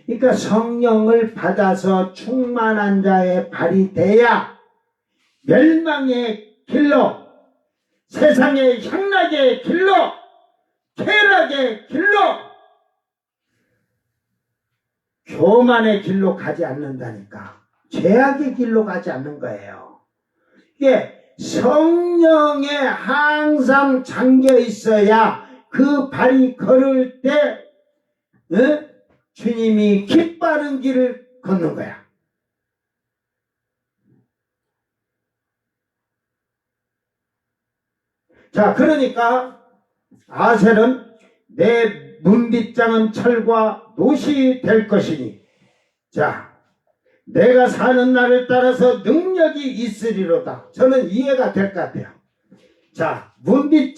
그러니까 성령을 받아서 충만한 자의 발이 돼야 멸망의 길로, 세상의 향락의 길로, 쾌락의 길로, 교만의 길로 가지 않는다니까. 죄악의 길로 가지 않는 거예요. 이게 성령에 항상 잠겨 있어야 그 발이 걸을 때 주님이 기뻐하는 길을 걷는 거야. 자, 그러니까 아셀은 내 문빗장은 철과 노시 될 것이니, 자, 내가 사는 날을 따라서 능력이 있으리로다. 저는 이해가 될 것 같아요. 자, 문이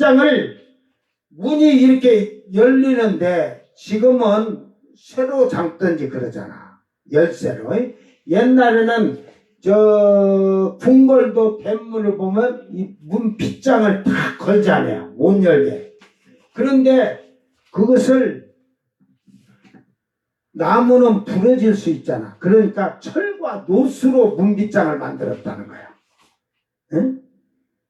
이렇게 열리는데 지금은 새로 잠든지 그러잖아. 열쇠로. 옛날에는 저 궁궐도 대문을 보면 이 문 빗장을 다 걸잖아요. 못 열게. 그런데 그것을 나무는 부러질 수 있잖아. 그러니까 철과 노수로 문빗장을 만들었다는 거야. 응?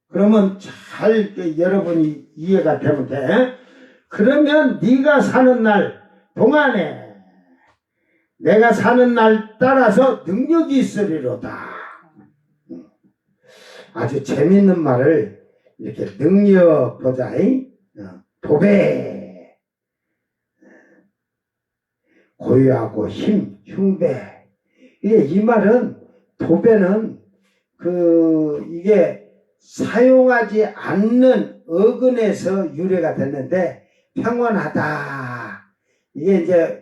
그러면 잘 여러분이 이해가 되면 돼. 그러면 네가 사는 날 동안에 내가 사는 날 따라서 능력이 있으리로다. 아주 재밌는 말을 이렇게 능력 보자. 도배, 고유하고 힘, 흉배. 이 말은 도배는 이게 사용하지 않는 어근에서 유래가 됐는데 평온하다. 이게 이제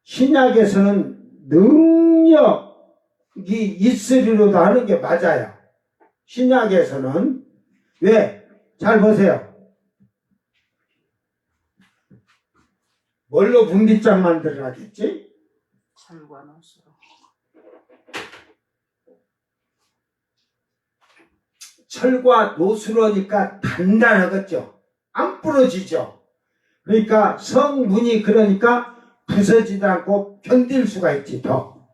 신약에서는 능력이 있으리로다 하는 게 맞아요. 신약에서는. 왜? 잘 보세요. 뭘로 분비장 만들어야겠지? 철과 노수로. 철과 노수로니까 단단하겠죠. 안 부러지죠. 그러니까 성문이 그러니까 부서지지 않고 견딜 수가 있지. 더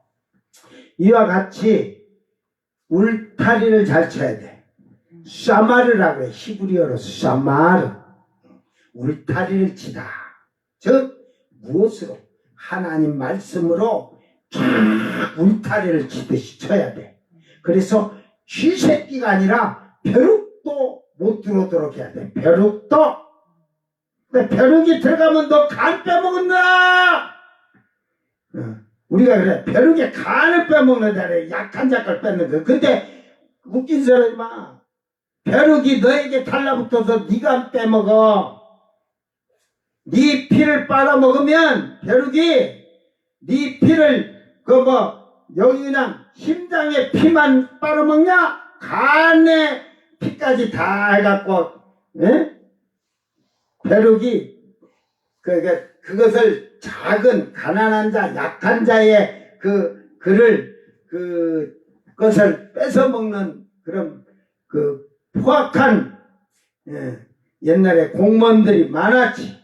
이와 같이 울타리를 잘 쳐야 돼. 샤마르라고 해. 히브리어로 샤마르. 울타리를 치다. 즉 무엇으로? 하나님 말씀으로 쫙 울타리를 치듯이 쳐야 돼. 그래서 쥐새끼가 아니라 벼룩도 못 들어오도록 해야 돼. 벼룩도. 근데 벼룩이 들어가면 너 간 빼먹는다. 우리가 그래. 벼룩에 간을 빼먹는다. 약한 작을 뺏는 거. 근데 웃긴 사람이 막 벼룩이 너에게 달라붙어서 네가 빼먹어. 네 피를 빨아먹으면 벼룩이 네 피를 여기 그냥 심장에 피만 빨아먹냐? 간에 피까지 다 해갖고 벼룩이 그것을 작은 가난한 자, 약한 자의 그것을 뺏어 먹는 그런 포악한 옛날에 공무원들이 많았지.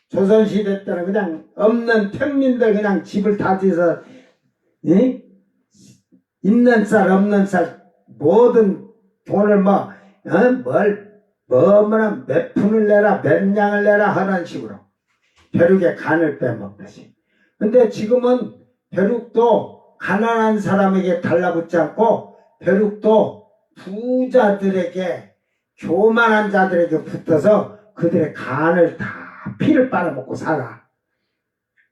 조선시대 때는 그냥 없는 평민들 그냥 집을 다 지어서 있는 쌀 없는 쌀 모든 돈을 뭐뭐나 몇 푼을 내라 몇 냥을 내라 하는 식으로 벼룩의 간을 빼먹듯이. 근데 지금은 벼룩도 가난한 사람에게 달라붙지 않고 벼룩도 부자들에게 교만한 자들에게 붙어서 그들의 간을 다 피를 빨아먹고 살아.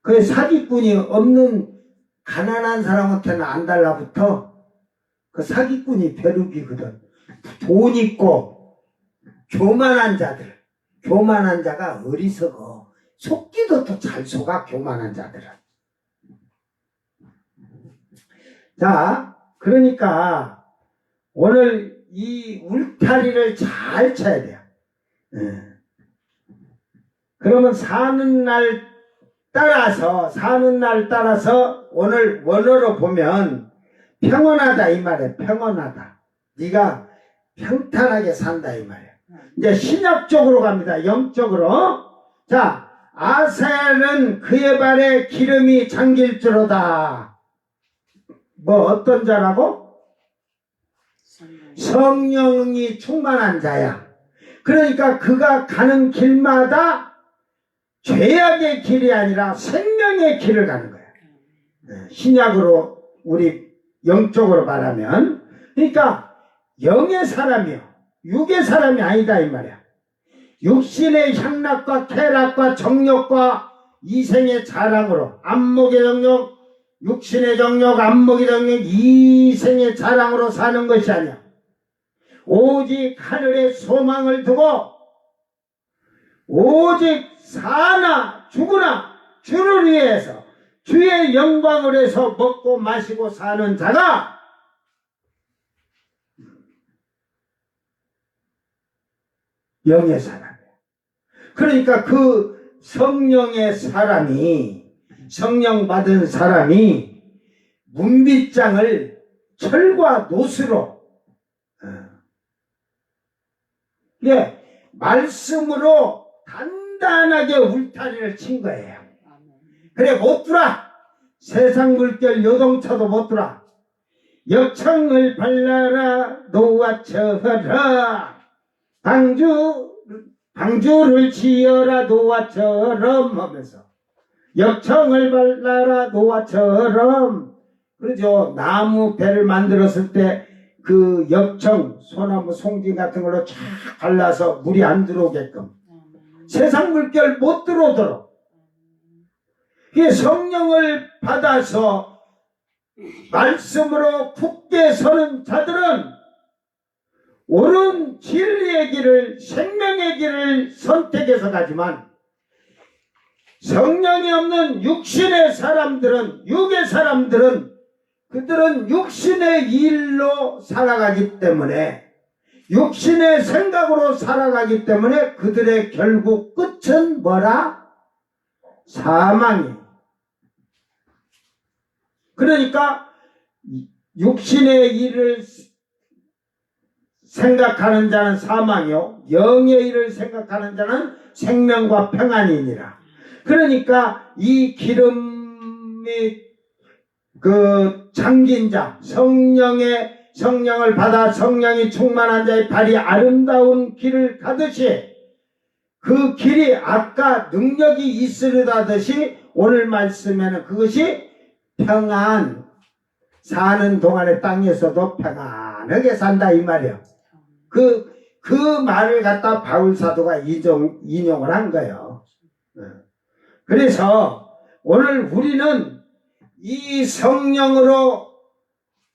그 사기꾼이 없는 가난한 사람한테는 안 달라붙어. 그 사기꾼이 벼룩이거든. 돈 있고 교만한 자들. 교만한 자가 어리석어. 속기도 또 잘 속아, 교만한 자들은. 자, 그러니까 오늘 이 울타리를 잘 쳐야 돼요. 그러면 사는 날 따라서 오늘 원어로 보면 평온하다 이 말이에요. 평온하다. 네가 평탄하게 산다 이 말이에요. 이제 신약적으로 갑니다. 영적으로. 자, 아셀은 그의 발에 기름이 잠길지로다. 뭐 어떤 자라고? 성령이 충만한 자야. 그러니까 그가 가는 길마다 죄악의 길이 아니라 생명의 길을 가는 거야. 신약으로 우리 영적으로 말하면. 그러니까 영의 사람이요, 육의 사람이 아니다 이 말이야. 육신의 향락과 쾌락과 정욕과 이생의 자랑으로, 안목의 정욕, 육신의 정욕, 안목의 정욕, 이생의 자랑으로 사는 것이 아니야. 오직 하늘의 소망을 두고 오직 사나 죽으나 주를 위해서 주의 영광을 위해서 먹고 마시고 사는 자가 영의 사람이에요. 그러니까 그 성령의 사람이, 성령 받은 사람이 문빗장을 철과 노수로 말씀으로 단단하게 울타리를 친 거예요. 그래 못 들어. 세상 물결 요동쳐도 못 들어. 역청을 발라라 노아처럼 방주를 지어라 노아처럼 하면서 역청을 발라라 노아처럼. 그러죠. 나무 배를 만들었을 때 그 역청, 소나무, 송진 같은 걸로 쫙 발라서 물이 안 들어오게끔 세상 물결 못 들어오도록. 이 성령을 받아서 말씀으로 굳게 서는 자들은 옳은 진리의 길을, 생명의 길을 선택해서 가지만 성령이 없는 육신의 사람들은, 육의 사람들은 그들은 육신의 일로 살아가기 때문에, 육신의 생각으로 살아가기 때문에 그들의 결국 끝은 뭐라? 사망이. 그러니까 육신의 일을 생각하는 자는 사망이요, 영의 일을 생각하는 자는 생명과 평안이니라. 그러니까 이 기름이 잠긴 자, 성령을 받아 성령이 충만한 자의 발이 아름다운 길을 가듯이 그 길이 아까 능력이 있으려다듯이 오늘 말씀에는 그것이 평안, 사는 동안의 땅에서도 평안하게 산다 이 말이에요. 그 말을 갖다 바울 사도가 인용을 한 거예요. 그래서 오늘 우리는 이 성령으로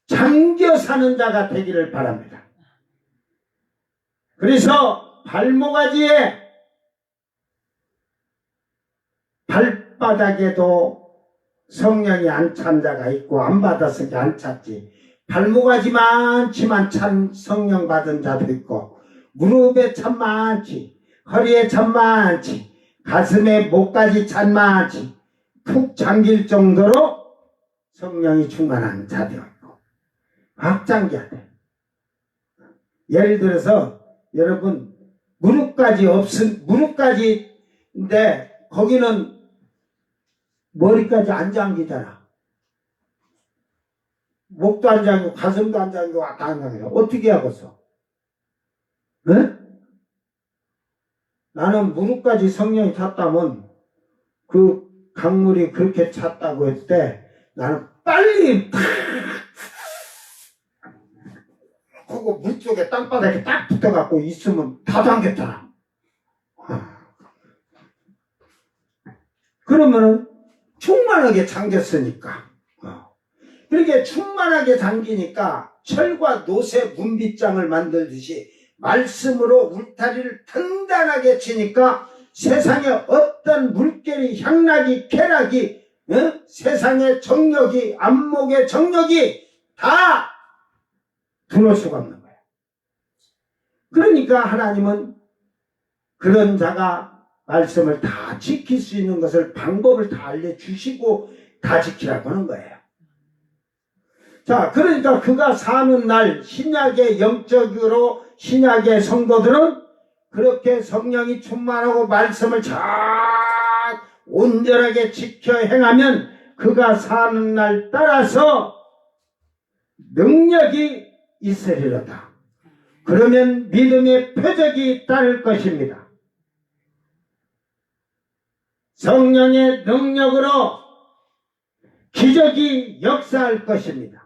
잠겨 사는 자가 되기를 바랍니다. 그래서 발모가지에 발바닥에도 성령이 안 찬 자가 있고 안 받았으니까 안 찼지. 발모가지 많지만 찬 성령 받은 자도 있고 무릎에 참 많지, 허리에 참 많지, 가슴에 목까지 참 많지, 푹 잠길 정도로 성령이 충만한 자도 있고 확장기야 돼. 예를 들어서 여러분 무릎까지인데 거기는 머리까지 안 잠기잖아. 목도 안 잠기고 가슴도 안 잠기고 왔다 안 잠기고 어떻게 하겠어? 네? 나는 무릎까지 성령이 찼다면 그 강물이 그렇게 찼다고 했을 때 나는 빨리 탁 하고 물속에 땅바닥에 딱 붙어갖고 있으면 다 잠겼잖아. 그러면은 충만하게 잠겼으니까. 그렇게 충만하게 잠기니까 철과 노새 문빗장을 만들듯이 말씀으로 울타리를 단단하게 치니까 세상에 어떤 물결이, 향락이, 쾌락이, 세상의 정력이, 안목의 정력이 다 들어올 수가 없는 거예요. 그러니까 하나님은 그런 자가 말씀을 다 지킬 수 있는 것을 방법을 다 알려주시고 다 지키라고 하는 거예요. 자, 그러니까 그가 사는 날 신약의 영적으로 신약의 성도들은 그렇게 성령이 충만하고 말씀을 잘 온전하게 지켜 행하면 그가 사는 날 따라서 능력이 있으리로다. 그러면 믿음의 표적이 따를 것입니다. 성령의 능력으로 기적이 역사할 것입니다.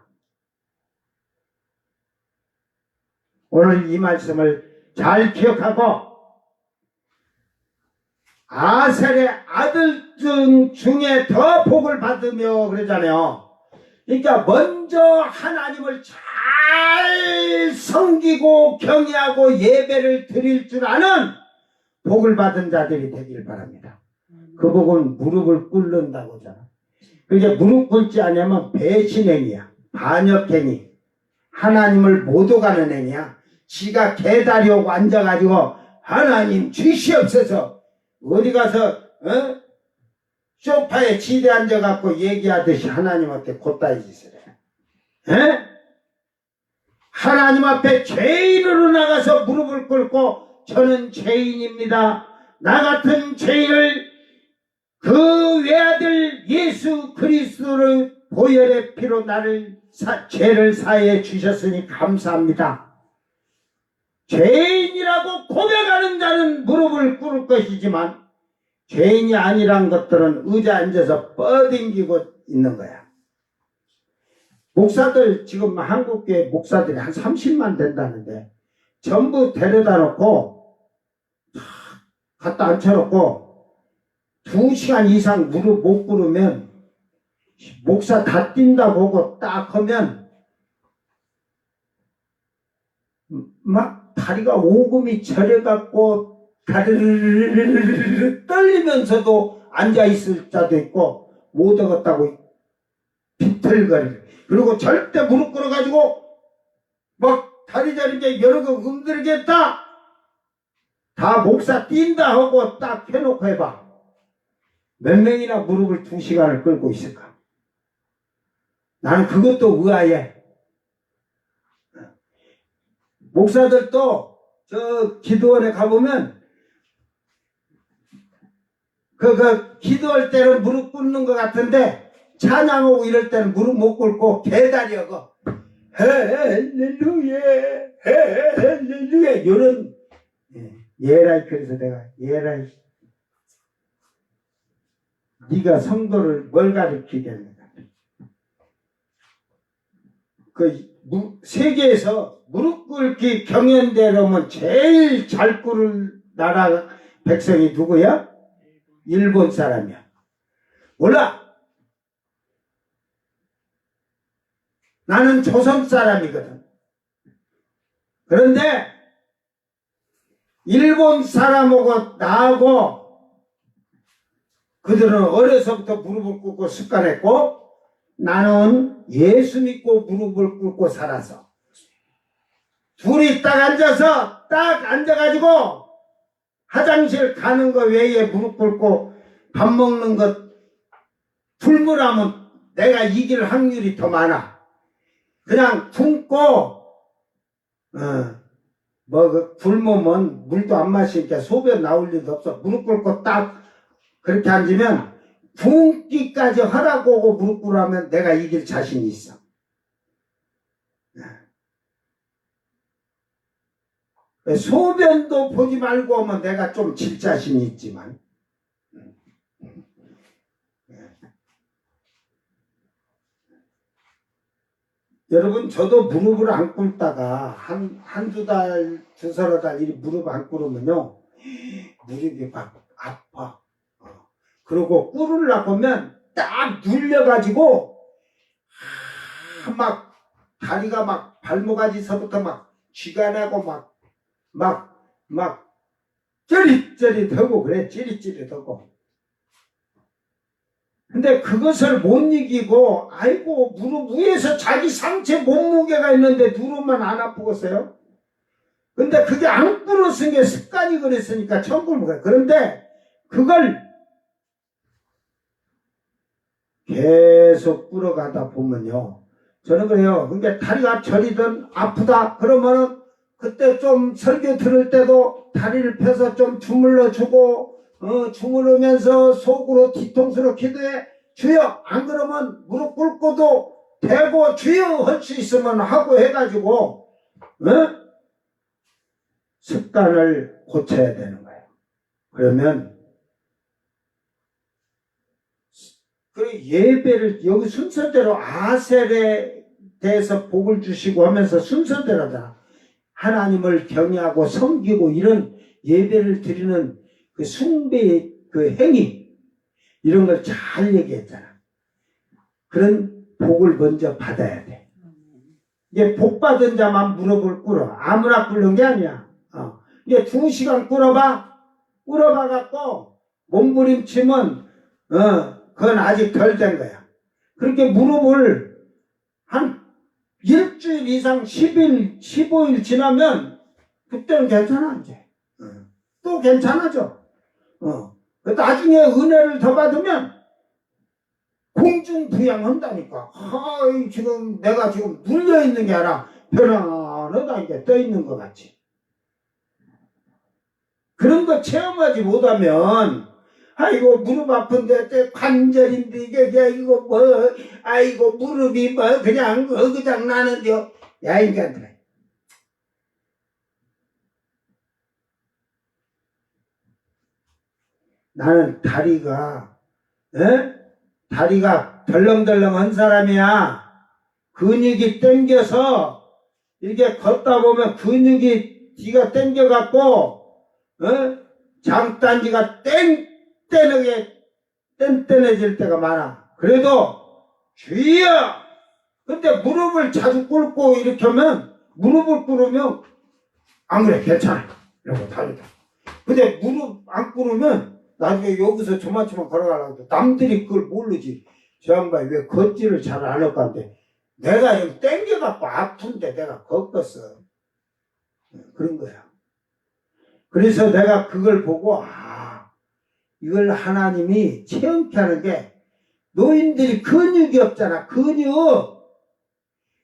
오늘 이 말씀을 잘 기억하고 아셀의 아들 중에 더 복을 받으며 그러잖아요. 그러니까 먼저 하나님을 잘 섬기고 경외하고 예배를 드릴 줄 아는 복을 받은 자들이 되길 바랍니다. 그 복은 무릎을 꿇는다고 하잖아. 그게 무릎 꿇지 않으면 배신행위야. 반역행위. 하나님을 못 오가는 행위야. 지가 개다리 오고 앉아가지고 하나님 주시옵소서 어디 가서 소파에 지대 앉아갖고 얘기하듯이 하나님한테 곧다이 짓을 해. 하나님 앞에 죄인으로 나가서 무릎을 꿇고 저는 죄인입니다. 나 같은 죄인을 그 외아들 예수 그리스도를 보혈의 피로 나를 죄를 사해 주셨으니 감사합니다. 죄인이라고 고백하는 자는 무릎을 꿇을 것이지만 죄인이 아니란 것들은 의자에 앉아서 뻗ing기고 있는 거야. 목사들 지금 한국교회 목사들이 한 30만 된다는데 전부 데려다 놓고 갖다 앉혀놓고 2시간 이상 무릎 못 꿇으면 목사 다 뛴다 보고 딱 하면 막 다리가 오금이 저려갖고 가르르르르르 떨리면서도 앉아있을 자도 있고 못 얻었다고 비틀거리고 그리고 절대 무릎 꿇어가지고 막 다리 저리게 여러 거 흔들겠다 다 목사 뛴다 하고 딱 해놓고 해봐. 몇 명이나 무릎을 2시간을 꿇고 있을까? 나는 그것도 의아해. 목사들도 저 기도원에 가보면 기도할 때는 무릎 꿇는 것 같은데 찬양하고 이럴 때는 무릎 못 꿇고 개다리하고 할렐루야 할렐루야 이런 예라이. 그래서 내가 예라이 네가 성도를 뭘 가르치겠는가? 세계에서 무릎 꿇기 경연대로면 제일 잘 꿇을 나라 백성이 누구야? 일본 사람이야. 몰라. 나는 조선 사람이거든. 그런데 일본 사람하고 나하고 그들은 어려서부터 무릎을 꿇고 습관했고 나는 예수 믿고 무릎을 꿇고 살아서 둘이 딱 앉아가지고 화장실 가는 거 외에 무릎 꿇고 밥 먹는 것 불문하면 내가 이길 확률이 더 많아. 그냥 굶고 굶으면 물도 안 마시니까 소변 나올 일도 없어. 무릎 꿇고 딱 그렇게 앉으면 굶기까지 하라고 오고 무릎 꿇으면 내가 이길 자신이 있어. 소변도 보지 말고 오면 내가 좀 질 자신이 있지만 여러분 저도 무릎을 안 꿇다가 한두 달, 두서너 달 이 무릎 안 꿇으면요 무릎이 막 아파. 그리고 꿇으려고 하면 딱 눌려가지고 막 다리가 막 발목까지서부터 막 쥐가 나고 막 찌릿찌릿하고 그래. 찌릿찌릿하고. 근데 그것을 못 이기고 아이고 무릎 위에서 자기 상체 몸무게가 있는데 무릎만 안 아프겠어요? 근데 그게 안 꿇었은 게 습관이 그랬으니까 처음 꿇는 거예요. 그런데 그걸 계속 꿇어가다 보면요 저는 그래요. 그러니까 다리가 저리든 아프다 그러면은 그때 좀 설교 들을 때도 다리를 펴서 좀 주물러 주고 주물으면서 속으로 뒤통수로 기도해 주여. 안 그러면 무릎 꿇고도 대고 주여 할 수 있으면 하고 해가지고 습관을 고쳐야 되는 거예요. 그러면 그 예배를 여기 순서대로 아셀에 대해서 복을 주시고 하면서 순서대로 하잖아. 하나님을 경외하고 섬기고 이런 예배를 드리는 그 숭배의 그 행위 이런 걸 잘 얘기했잖아. 그런 복을 먼저 받아야 돼. 이게 복 받은 자만 무릎을 꿇어. 아무나 꿇는 게 아니야. 이게 2시간 꿇어봐 갖고 몸부림치면 그건 아직 덜 된 거야. 그렇게 무릎을 한 일주일 이상 10일, 15일 지나면 그때는 괜찮아 이제. 또 괜찮아져. 나중에 은혜를 더 받으면 공중부양한다니까. 지금 내가 지금 눌려있는 게 아니라 편안하다니까 떠있는 것 같이. 그런 거 체험하지 못하면 아이고 무릎 아픈데 관절인데 이게 이거 아이고 무릎이 그냥 어그작 나는데요. 야 인간들아. 나는 다리가 덜렁덜렁한 사람이야. 근육이 땡겨서 이렇게 걷다 보면 근육이 뒤가 땡겨갖고 장단지가 땡땡해질 때가 많아. 그래도 주여. 근데 무릎을 자주 꿇고 이렇게 하면 무릎을 꿇으면 안 그래 괜찮아 이러고 다니다. 근데 무릎 안 꿇으면 나중에 여기서 조만조만 걸어가려고 남들이 그걸 모르지. 저 양반이 왜 걷지를 잘 안 할 건데 내가 여기 땡겨갖고 아픈데 내가 걷겠어. 그런 거야. 그래서 내가 그걸 보고 이걸 하나님이 체험케 하는 게 노인들이 근육이 없잖아. 근육.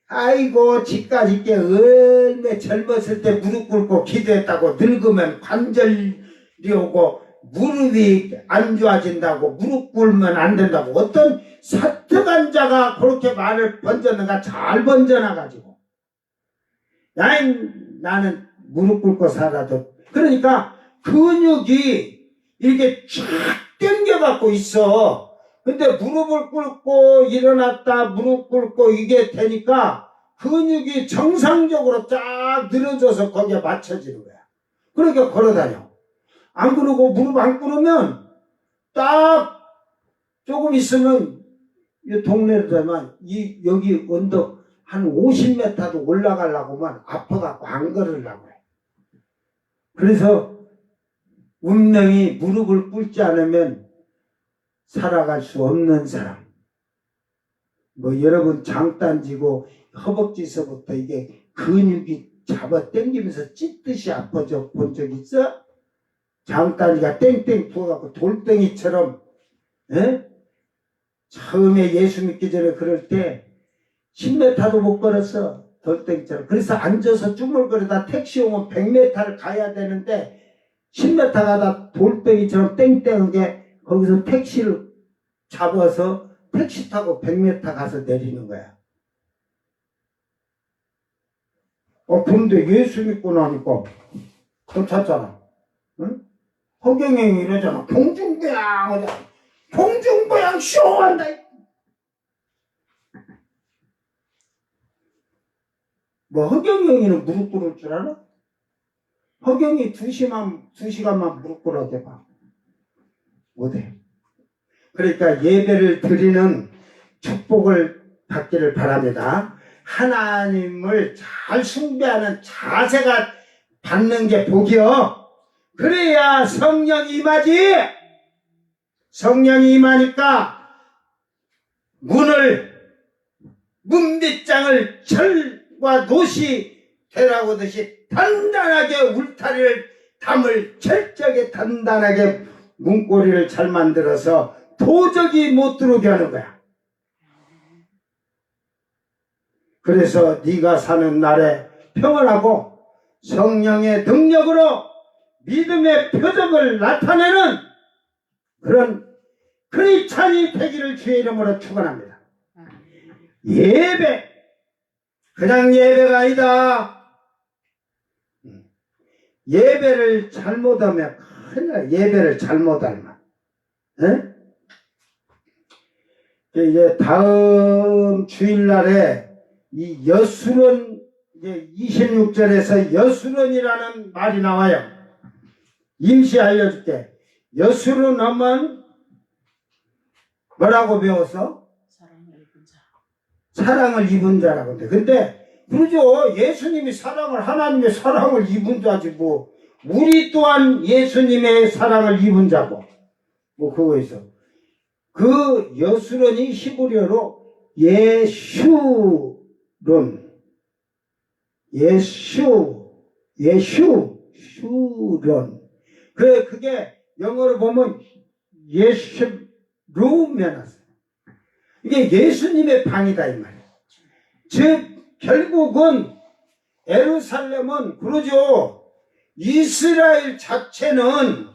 아이고 집까지 게 얼마 젊었을 때 무릎 꿇고 기도했다고 늙으면 관절이 오고 무릎이 안 좋아진다고 무릎 꿇으면 안 된다고 어떤 사특한 자가 그렇게 말을 번졌는가. 잘 번져나가지고 나는 무릎 꿇고 살아도 그러니까 근육이 이렇게 쫙 당겨갖고 있어. 근데 무릎을 꿇고 일어났다 무릎 꿇고 이게 되니까 근육이 정상적으로 쫙 늘어져서 거기에 맞춰지는 거야. 그러니까 걸어다녀. 안 그러고 무릎 안 꿇으면 딱 조금 있으면 이 동네로 되면 여기 언덕 한 50m도 올라가려고만 아파갖고 안 걸으려고 해. 그래서 운명이 무릎을 꿇지 않으면 살아갈 수 없는 사람. 뭐 여러분 장단지고 허벅지서부터 이게 근육이 잡아 당기면서 찢듯이 아파져 본 적 있어? 장단지가 땡땡 부어갖고 돌덩이처럼. 에? 처음에 예수 믿기 전에 그럴 때 10m도 못 걸었어. 돌덩이처럼. 그래서 앉아서 쭈물거리다 택시 오면 100m를 가야 되는데 10m 가다 돌덩이처럼 땡땡한 게 거기서 택시를 잡아서 택시 타고 100m 가서 내리는 거야. 근데 예수 믿고 나니까 괜찮잖아. 응? 허경영이 이러잖아. 공중부양 하잖아. 공중부양 쇼한다. 뭐 허경영이는 무릎 꿇을 줄 알아? 허경이 2시간만 무릎 꿇어도 봐. 못해. 그러니까 예배를 드리는 축복을 받기를 바랍니다. 하나님을 잘 숭배하는 자세가 받는 게 복이요. 그래야 성령이 임하지. 성령이 임하니까 문빗장을 철과 노시 되라고 하듯이 단단하게 울타리를 담을 철저하게 단단하게 문고리를 잘 만들어서 도적이 못 들어오게 하는 거야. 그래서 네가 사는 날에 평안하고 성령의 능력으로 믿음의 표적을 나타내는 그런 크리스찬이 되기를 주의 이름으로 축원합니다. 예배 그냥 예배가 아니다. 예배를 잘못하면 큰일 나. 예배를 잘못하면 이제 다음 주일날에 이 여수론 이제 26절에서 여수론이라는 말이 나와요. 임시 알려줄게. 여수론 하면 뭐라고 배웠어? 사랑을 입은 자. 사랑을 입은 자라고 한대. 근데 그러죠. 예수님이 하나님의 사랑을 입은 자지 뭐. 우리 또한 예수님의 사랑을 입은 자고. 뭐 그거 있어. 그 여수론이 히브리어로 예슈론. 예슈론. 그게 영어로 보면 예슈룸이었어요. 이게 예수님의 방이다 이 말이에요. 즉 결국은 예루살렘은 그러죠. 이스라엘 자체는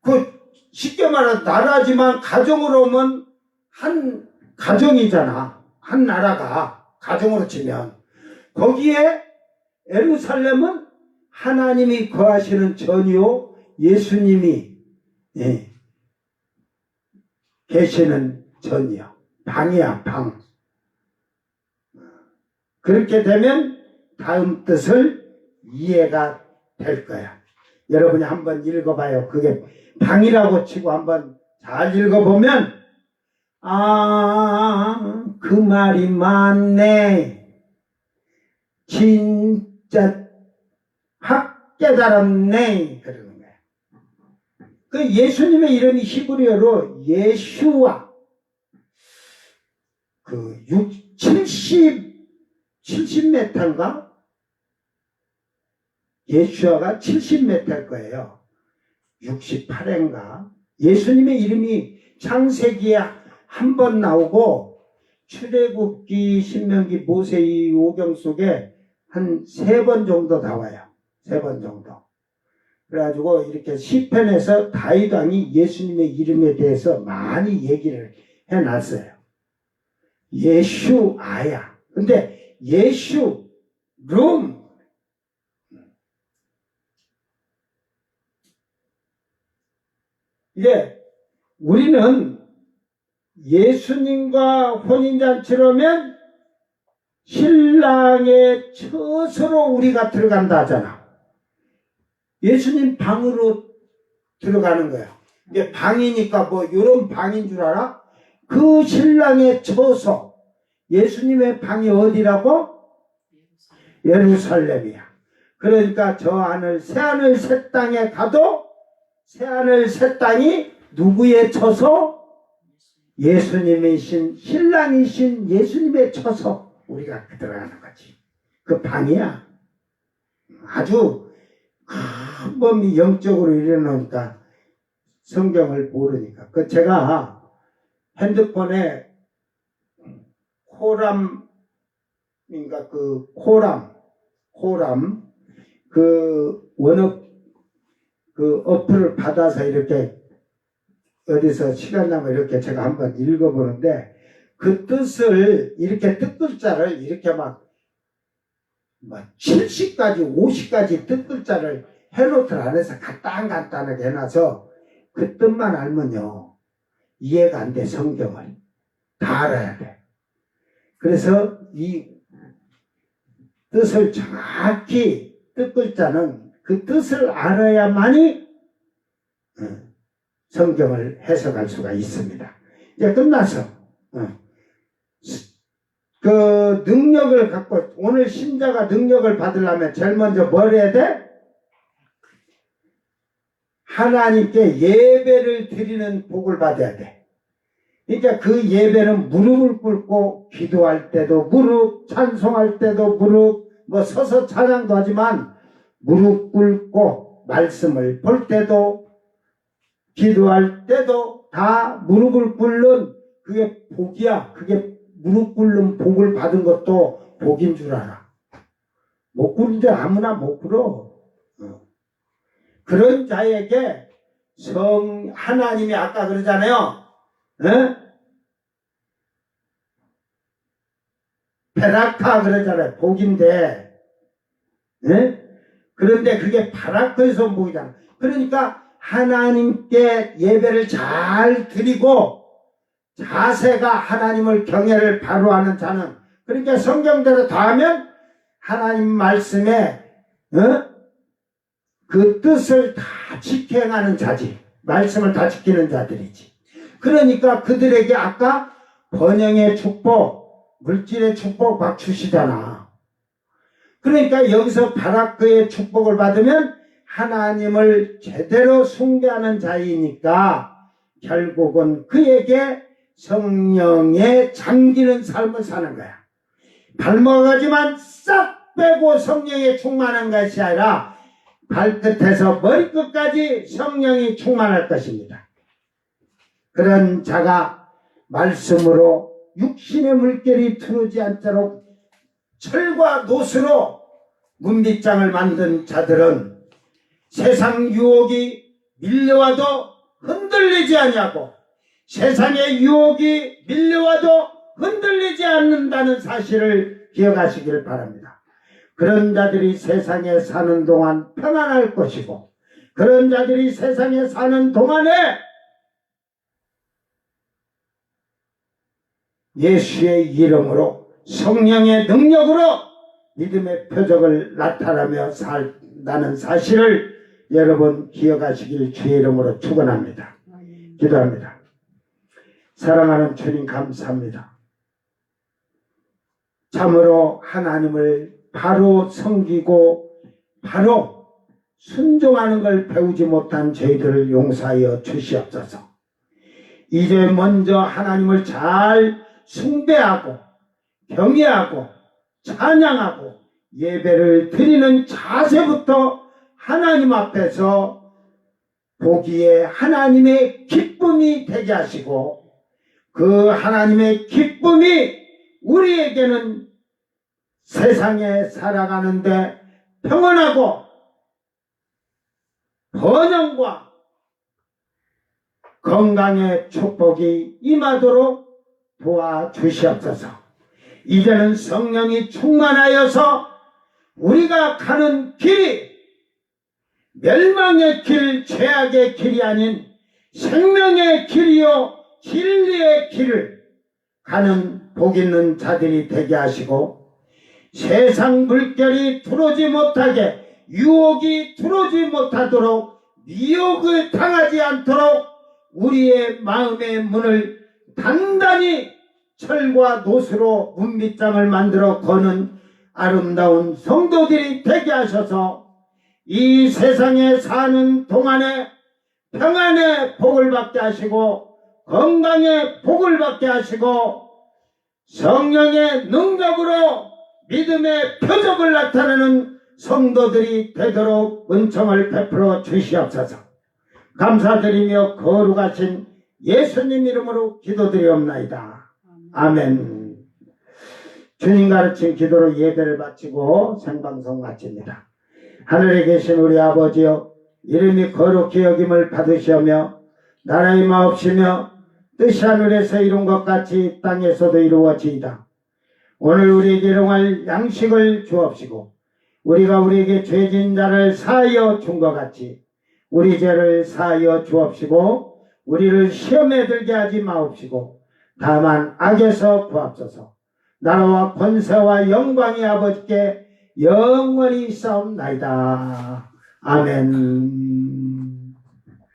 그 쉽게 말해서 나라지만 가정으로 오면 한 가정이잖아. 한 나라가 가정으로 치면 거기에 예루살렘은 하나님이 거하시는 전이요 예수님이 계시는 전이요 방이야 방. 그렇게 되면 다음 뜻을 이해가 될 거야. 여러분이 한번 읽어봐요. 그게 방이라고 치고 한번 잘 읽어보면 그 말이 맞네. 진짜 확 깨달았네. 그러는 거야. 그 예수님의 이름이 히브리어로 예슈와 70m인가? 예수아가 70m일 거예요. 68회인가? 예수님의 이름이 창세기에 한 번 나오고 출애굽기, 신명기, 모세의 오경 속에 한 3번 정도 나와요. 3번 정도. 그래가지고 이렇게 시편에서 다윗 왕이 예수님의 이름에 대해서 많이 얘기를 해놨어요. 예슈아야. 근데 예슈 룸 이게 우리는 예수님과 혼인잔치로 하면 신랑의 처소로 우리가 들어간다 하잖아. 예수님 방으로 들어가는 거야. 이게 방이니까 뭐 이런 방인 줄 알아? 그 신랑의 처소 예수님의 방이 어디라고? 예루살렘이야. 그러니까 저 하늘 새하늘 새 땅에 가도 새하늘 새 땅이 누구의 처소? 예수님이신 신랑이신 예수님의 처소 우리가 들어가는 거지. 그 방이야. 아주 큰 범위 영적으로 이래놓으니까 성경을 모르니까. 그 제가 핸드폰에 코람인가 그 코람 그 원어 그 어플을 받아서 이렇게 어디서 시간 나면 이렇게 제가 한번 읽어보는데 그 뜻을 이렇게 뜻글자를 이렇게 막 70가지 50가지 뜻글자를 해노트 안에서 간단하게 해놔서 그 뜻만 알면요 이해가 안 돼. 성경을 다 알아야 돼. 그래서 이 뜻을 정확히 뜻글자는 그 뜻을 알아야만이 성경을 해석할 수가 있습니다. 이제 끝났어. 그 능력을 갖고 오늘 신자가 능력을 받으려면 제일 먼저 뭘 해야 돼? 하나님께 예배를 드리는 복을 받아야 돼. 그러니까 그 예배는 무릎을 꿇고 기도할 때도 무릎, 찬송할 때도 무릎, 뭐 서서 찬양도 하지만 무릎 꿇고 말씀을 볼 때도 기도할 때도 다 무릎을 꿇는 그게 복이야. 그게 무릎 꿇는 복을 받은 것도 복인 줄 알아. 못 꿇는데 아무나 못 꿇어. 그런 자에게 하나님이 아까 그러잖아요. 베라카 그러잖아요. 복인데. 그런데 그게 바라크에서 온 복이잖아. 그러니까 하나님께 예배를 잘 드리고 자세가 하나님을 경외를 바로 하는 자는 그러니까 성경대로 다 하면 하나님 말씀에 그 뜻을 다 지켜 행하는 자지. 말씀을 다 지키는 자들이지. 그러니까 그들에게 아까 번영의 축복, 물질의 축복 막 주시잖아. 그러니까 여기서 바라크의 축복을 받으면 하나님을 제대로 숭배하는 자이니까 결국은 그에게 성령에 잠기는 삶을 사는 거야. 발목하지만 싹 빼고 성령에 충만한 것이 아니라 발끝에서 머리끝까지 성령이 충만할 것입니다. 그런 자가 말씀으로 육신의 물결이 트르지 않도록 철과 노수로 문빗장을 만든 자들은 세상 유혹이 밀려와도 흔들리지 아니하고 세상의 유혹이 밀려와도 흔들리지 않는다는 사실을 기억하시기를 바랍니다. 그런 자들이 세상에 사는 동안 평안할 것이고 그런 자들이 세상에 사는 동안에 예수의 이름으로 성령의 능력으로 믿음의 표적을 나타나며 산다는 사실을 여러분 기억하시길 주의 이름으로 축원합니다. 기도합니다. 사랑하는 주님 감사합니다. 참으로 하나님을 바로 섬기고 바로 순종하는 걸 배우지 못한 저희들을 용서하여 주시옵소서. 이제 먼저 하나님을 잘 숭배하고 경외하고 찬양하고 예배를 드리는 자세부터 하나님 앞에서 보기에 하나님의 기쁨이 되게 하시고 그 하나님의 기쁨이 우리에게는 세상에 살아가는데 평안하고 번영과 건강의 축복이 임하도록 도와주시옵소서. 이제는 성령이 충만하여서 우리가 가는 길이 멸망의 길, 죄악의 길이 아닌 생명의 길이요 진리의 길을 가는 복 있는 자들이 되게 하시고 세상 물결이 들어오지 못하게 유혹이 들어오지 못하도록 미혹을 당하지 않도록 우리의 마음의 문을 단단히 철과 노수로 문빗장을 만들어 거는 아름다운 성도들이 되게 하셔서 이 세상에 사는 동안에 평안의 복을 받게 하시고 건강의 복을 받게 하시고 성령의 능력으로 믿음의 표적을 나타내는 성도들이 되도록 은총을 베풀어 주시옵소서. 감사드리며 거룩하신 예수님 이름으로 기도드리옵나이다. 아멘. 주님 가르친 기도로 예배를 마치고 생방송 마칩니다. 하늘에 계신 우리 아버지여, 이름이 거룩히 여김을 받으시오며 나라의 마옵시며 뜻이 하늘에서 이룬 것 같이 땅에서도 이루어지이다. 오늘 우리에게 일용할 양식을 주옵시고 우리가 우리에게 죄진 자를 사하여 준 것 같이 우리 죄를 사하여 주옵시고 우리를 시험에 들게 하지 마옵시고 다만 악에서 구하옵소서. 나라와 권세와 영광이 아버지께 영원히 있사옵나이다. 아멘.